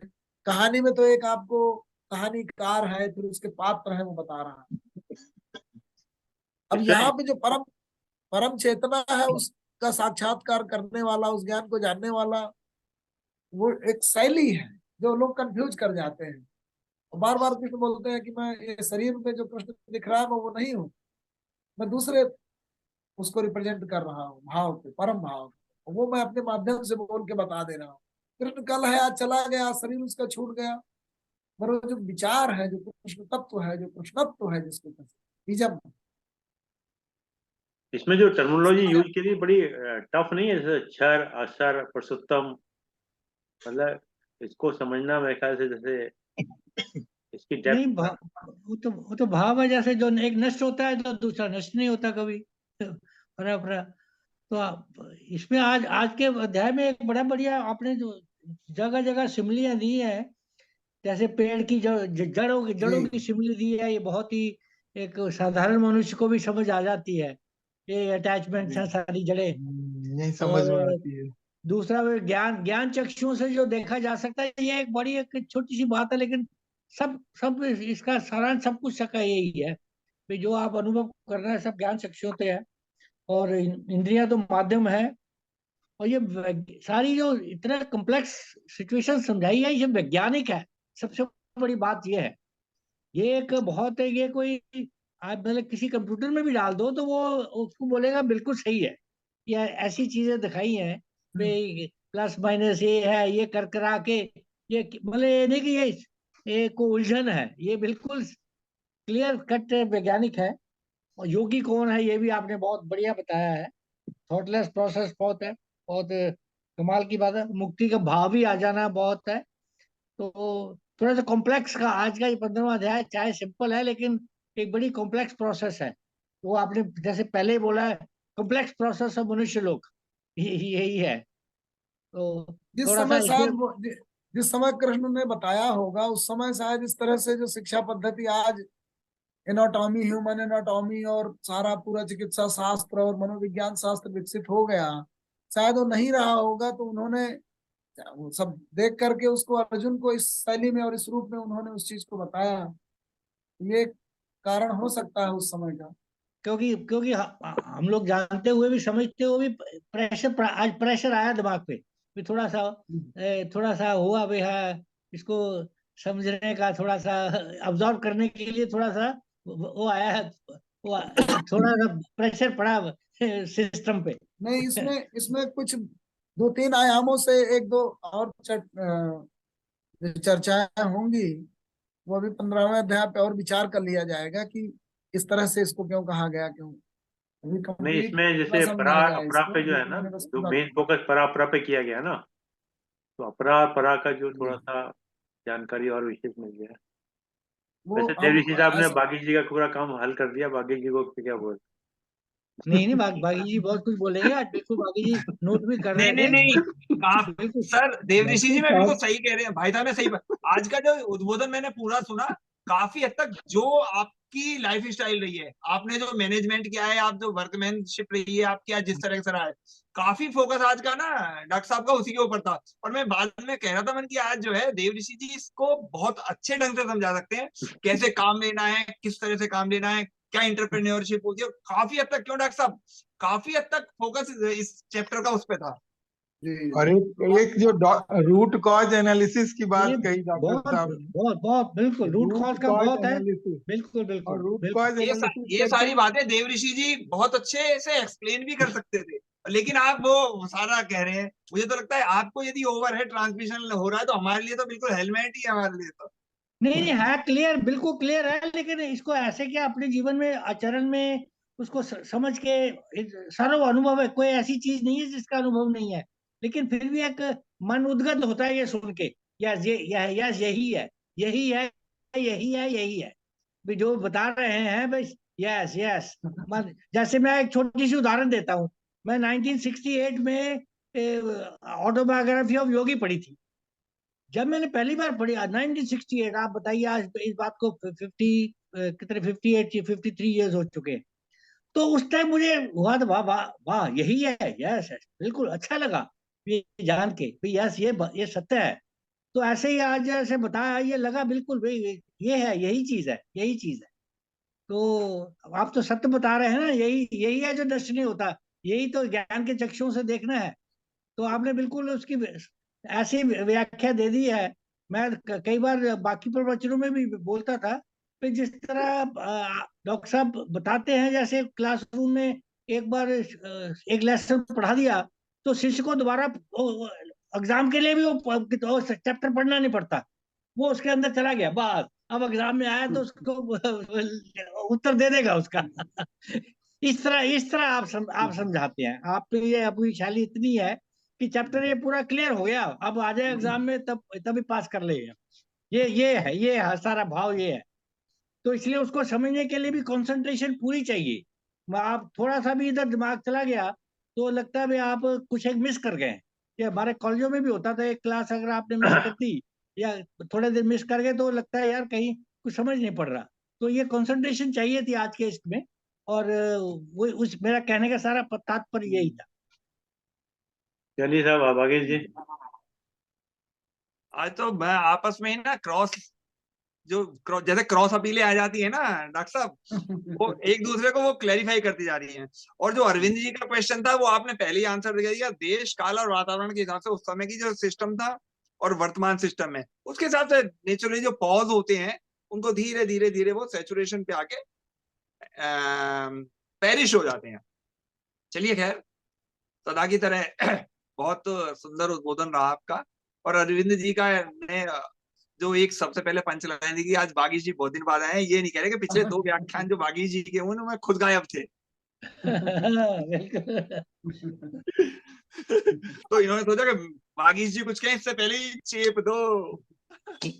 S2: कहानी में तो एक आपको कहानीकार है, फिर उसके पात्र है, वो बता रहा है। अब यहाँ
S1: इसमें
S2: पे जो परम परम चेतना है उसका साक्षात्कार करने वाला, उस ज्ञान को जानने वाला, वो एक शैली है जो लोग कंफ्यूज कर जाते हैं। बार बार कृष्ण बोलते हैं कि मैं ये शरीर में जो कृष्ण दिख रहा है मैं वो नहीं हूँ, मैं दूसरे उसको रिप्रेजेंट कर रहा हूँ, भाव को, परम भाव को, वो मैं अपने माध्यम से बोल के बता दे रहा हूँ। कृष्ण कल है, आज चला गया, शरीर उसका छूट गया, पर वो जो विचार है, जो कृष्ण तत्व है, जो कृष्णत्व है, जिसको कहते हैं निजम,
S1: इसमें जो टर्मिनोलॉजी
S2: इसका
S1: यूज की थी बड़ी टफ नहीं है, जैसे क्षर अक्षर पुरुषोत्तम, मतलब इसको समझना मेरे ख्याल से जैसे इसकी
S3: नहीं
S1: डेप्थ।
S3: वो तो भाव है, जैसे जो एक नष्ट होता है तो दूसरा नष्ट नहीं होता कभी। बराबर। तो इसमें आज आज के अध्याय में एक बड़ा बढ़िया आपने जो जगह जगह सिमलियां दी है, जैसे पेड़ की जो जड़ों की
S2: जी
S3: सिमली दी है, ये बहुत ही एक साधारण मनुष्य को भी समझ आ जाती है, ये अटैचमेंट है
S2: जी
S3: सारी जड़ें।
S4: यही समझ में
S3: और
S4: आती है।
S3: दूसरा वो ज्ञान ज्ञान चक्षुओं से जो देखा जा सकता है, ये एक बड़ी एक छोटी सी बात है, लेकिन सब सब इसका सारांश सब कुछ का यही है कि जो आप अनुभव कर रहे हैं सब ज्ञान चक्षुओं से है, और इंद्रियां तो माध्यम है। और ये सारी जो इतना कॉम्प्लेक्स सिचुएशन समझाई है, ये वैज्ञानिक है। सबसे बड़ी बात ये है, ये एक बहुत है, ये कोई आप मतलब किसी कंप्यूटर में भी डाल दो तो वो उसको बोलेगा बिल्कुल सही है। ये ऐसी चीजें दिखाई हैं कि प्लस माइनस ये है, ये कर करा के, ये मतलब ये नहीं कि ये को उलझन है, ये बिल्कुल क्लियर कट वैज्ञानिक है। और योगी कौन है ये भी आपने बहुत बढ़िया बताया है। थॉटलेस प्रोसेस बहुत है, बहुत कमाल की बात है। मुक्ति का भाव भी आ जाना बहुत है। तो थोड़ा सा कॉम्प्लेक्स का आज का ये 15वां अध्याय चाहे सिंपल है, लेकिन एक बड़ी कॉम्प्लेक्स प्रोसेस है। वो आपने जैसे पहले ही बोला है, कॉम्प्लेक्स प्रोसेस ऑफ मनुष्य लोग, यही है। तो
S2: जिस
S3: थोड़ा सा
S2: समय
S3: इसमें
S2: शायद जिस समय कृष्ण ने बताया होगा, उस समय शायद इस तरह से जो शिक्षा पद्धति आज एनाटॉमी, ह्यूमन एनाटॉमी और सारा पूरा चिकित्सा शास्त्र और मनोविज्ञान शास्त्र विकसित हो गया, शायद वो नहीं रहा होगा, तो उन्होंने वो सब देख करके उसको अर्जुन को इस शैली में और इस रूप में उन्होंने उस चीज को बताया। ये कारण हो सकता है उस समय का।
S3: क्योंकि क्योंकि हम लोग जानते हुए भी समझते हुए भी प्रेशर, आज प्रेशर आया दिमाग पे भी, थोड़ा सा हुआ भी है इसको समझने का, थोड़ा सा अब्जॉर्व करने के लिए थोड़ा सा वो आया है, वो थोड़ा सा प्रेशर पड़ा सिस्टम पे।
S2: नहीं, इसमें इसमें कुछ दो तीन आयामों से एक दो और चर्चाएं होंगी। वो अभी 15वें अध्याय पे और विचार कर लिया जाएगा कि इस तरह से इसको क्यों कहा गया, क्यों। अभी
S1: नहीं,
S2: कंप्लीट
S1: इसमें
S2: न
S1: जैसे परा
S2: समझा जाए
S1: अपरा
S2: इसको,
S1: पे जो
S2: अभी
S1: है
S2: तो
S1: ना,
S2: मैंने बस
S1: जो
S2: पूरा।
S1: मेन फोकस परा अपरा पे किया गया ना, तो अपरा परा का जो
S2: जी
S1: थोड़ा सा जानकारी और विशेष मिल गया।
S2: वो
S1: वैसे
S2: अब
S1: देवऋषि साहब ने
S2: ऐसा।
S1: बागी जी का पूरा काम हल कर दिया, बागी जी को क्या बोल।
S3: नहीं नहीं, बागी जी बहुत कुछ बोलेंगे आज, बिल्कुल बागी जी नोट भी कर
S5: नहीं
S3: रहे
S5: नहीं
S3: थे।
S5: नहीं, आप
S3: बिल्कुल
S5: सर देवऋषि जी मैं बिल्कुल
S3: बिल्कुल।
S5: सही कह रहे हैं, भाई साहब ने सही आज का जो उद्बोधन मैंने पूरा सुना, काफी हद तक जो आपकी लाइफ स्टाइल रही है, आपने जो मैनेजमेंट किया है, आप जो वर्कमैनशिप रही है आपकी, आज जिस तरह से रहा है, काफी फोकस आज का ना डॉक्टर साहब का उसी के ऊपर था। और मैं बाद में कह रहा था मन कि आज जो है देवऋषि जी इसको बहुत अच्छे ढंग से समझा सकते हैं, कैसे काम लेना है, किस तरह से काम लेना है, क्या इंटरप्रेन्योरशिप होती है। काफी हद तक क्यों डॉक्टर साहब, काफी हद तक फोकस इस चैप्टर का उस पे था।
S2: जी
S4: और
S2: जी
S4: एक जो रूट कॉज एनालिसिस की बात
S3: ये
S4: कही डॉक्टर
S3: बहुत
S4: साहब ने,
S3: बहुत बहुत बिल्कुल रूट
S4: रूट
S3: कॉज का
S4: कॉज
S3: बहुत है।
S4: एनालिसिस,
S3: बिल्कुल
S4: और
S3: बिल्कुल
S4: रूट
S3: बिल्कुल।
S4: कॉज एनालिसिस
S5: ये
S4: करके
S5: सारी बातें देवऋषि जी बहुत अच्छे से एक्सप्लेन भी कर सकते थे, लेकिन आप वो सारा कह रहे हैं। मुझे तो लगता है आपको यदि ओवर हेड ट्रांसमिशन हो रहा है तो हमारे लिए तो बिल्कुल हेलमेट ही है हमारे लिए तो।
S3: नहीं नहीं है क्लियर, बिल्कुल क्लियर है, लेकिन इसको ऐसे क्या अपने जीवन में आचरण में उसको समझ के सारा अनुभव है, कोई ऐसी चीज नहीं है जिसका अनुभव नहीं है। लेकिन फिर भी एक मन उद्गत होता है ये सुन के, यस यस यही है, यही है, यही है, यही है भी जो बता रहे हैं बस। Yes yes. जैसे मैं एक छोटी सी उदाहरण देता हूँ। मैं 1968 में ऑटोबायोग्राफी ऑफ योगी पढ़ी थी। जब मैंने पहली बार पढ़ी 1968, आप बताइए आज इस बात को 58 53 ईयर्स हो चुके हैं। तो उस टाइम मुझे हुआ था, वाह वाह वाह, यही है, यस यस, बिल्कुल अच्छा लगा ये जान के भी, यस ये सत्य है। तो ऐसे ही आज जैसे बताया, ये लगा बिल्कुल भाई, ये है, यही चीज है, यही चीज है। तो आप तो सत्य बता रहे हैं ना, यही यही है जो दर्शनीय होता, यही तो ज्ञान के चक्षुओं से देखना है। तो आपने बिल्कुल उसकी ऐसी व्याख्या दे दी है। मैं कई बार बाकी प्रवचनों में भी बोलता था कि जिस तरह डॉक्टर साहब बताते हैं, जैसे क्लासरूम में एक बार एक लेसन पढ़ा दिया तो शिष्य को दोबारा एग्जाम के लिए भी वो चैप्टर पढ़ना नहीं पड़ता, वो उसके अंदर चला गया, बस अब एग्जाम में आया तो उसको उत्तर दे देगा उसका। इस तरह आप समझाते हैं, आप ये अपनी शैली इतनी है कि चैप्टर ये पूरा क्लियर हो गया, अब आ जाए एग्जाम में तभी पास कर लेगा। ये है सारा भाव, ये है। तो इसलिए उसको समझने के लिए भी कंसंट्रेशन पूरी चाहिए। आप थोड़ा सा भी इधर दिमाग चला गया तो लगता है भाई आप कुछ एक मिस कर गए। कि हमारे कॉलेजों में भी होता था, एक क्लास अगर आपने मिस कर दी या थोड़े देर मिस कर गए तो लगता है यार कहीं कुछ समझ नहीं पड़ रहा। तो ये कंसंट्रेशन चाहिए थी आज के इसमें, और वो उस मेरा कहने का सारा तात्पर्य यही था।
S1: चलिए साहब, भागेश जी।
S5: आज तो मैं आपस में ही ना जैसे क्रॉस अपीलें आ जाती है ना डॉक्टर साहब, वो एक दूसरे को वो क्लैरिफाई करती जा रही हैं। और जो अरविंद जी का क्वेश्चन था वो आपने पहले ही आंसर दे दिया। देश काल और वातावरण के हिसाब से उस समय की जो सिस्टम था और वर्तमान सिस्टम है उसके हिसाब से नेचुरली जो पॉज होते हैं उनको धीरे धीरे धीरे वो सैचुरेशन पे आके पेरिश हो जाते हैं। चलिए खैर, सदा की तरह बहुत सुंदर उद्बोधन रहा आपका। और अरविंद जी का ने जो एक सबसे पहले पंच लाइन दी कि आज बागीश जी बहुत दिन बाद आए हैं, ये नहीं कह रहे कि पिछले 2 व्याख्यान जो बागीश जी के उनमें खुद गायब थे। तो इन्होंने सोचा कि बागीश जी कुछ कहें इससे पहले ही चेप दो।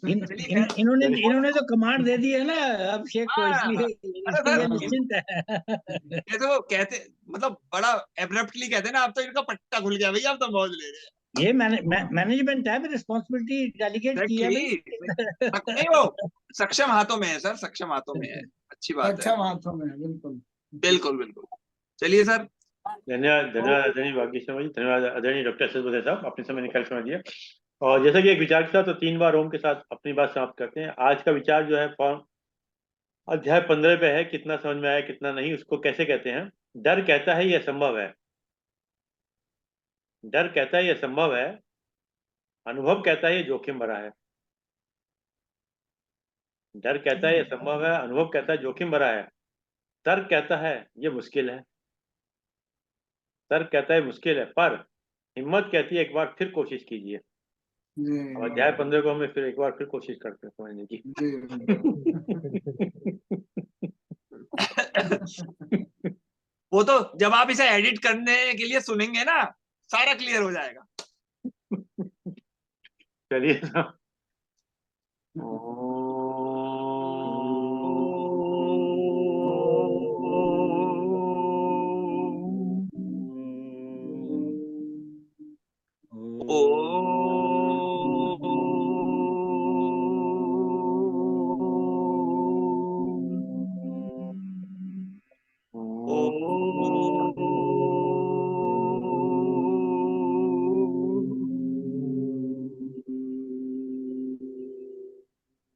S3: इन्होंने तो कमांड दे दी है ना अभिषेक को, इसलिए निश्चिंत है।
S5: जैसे वो कहते मतलब बड़ा एब्रप्टली कहते हैं ना, अब तो इनका पट्टा खुल गया भैया, अब तो मौज ले रहे हैं।
S3: ये मैनेजमेंट है, रिस्पॉन्सिबिलिटी डेलीगेट की है भाई।
S5: नहीं, वो सक्षम हाथों में है सर, सक्षम हाथों में है। अच्छी बात है,
S2: सक्षम हाथों में है, बिल्कुल
S5: बिल्कुल बिल्कुल। चलिए सर,
S1: धन्यवाद आदरणीय भागीश शर्मा जी, धन्यवाद आदरणीय डॉक्टर एस एस भूरे साहब, आपने समय निकाल समय दिया। और जैसा कि एक विचार था तो 3 बार ओम के साथ अपनी बात समाप्त करते हैं। आज का विचार जो है फॉर्म अध्याय 15 पे है, कितना समझ में आया कितना नहीं, उसको कैसे कहते हैं। डर कहता है यह संभव है, डर कहता है यह संभव है, अनुभव कहता है यह जोखिम भरा है। डर कहता है यह संभव है, अनुभव कहता है जोखिम भरा है, तर्क कहता है यह मुश्किल है, तर्क कहता है मुश्किल है, पर हिम्मत कहती है एक बार फिर कोशिश कीजिए। अब अध्याय 15 को हमें फिर एक बार फिर कोशिश करते हैं समझने की।
S5: वो तो जब आप इसे एडिट करने के लिए सुनेंगे ना सारा क्लियर हो जाएगा।
S1: चलिए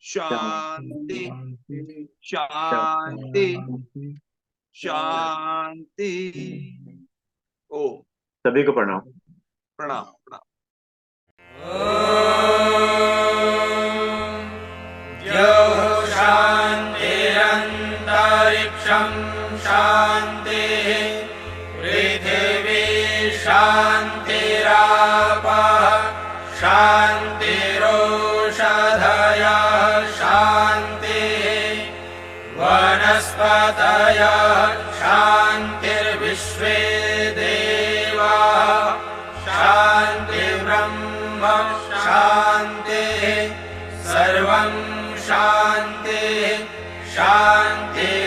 S5: शांति शांति शांति। ओ
S1: सभी को प्रणाम।
S5: प्रणाम प्रणाम।
S6: शांतिरंतरिक्षं शांतिः पृथिवी शांतिरापः शांतिरोषधयः शांतिः वनस्पतयः शांतिर्विश्वे देवाः शांतिर्ब्रह्म शांतिः सर्वं शांतिः शांतिः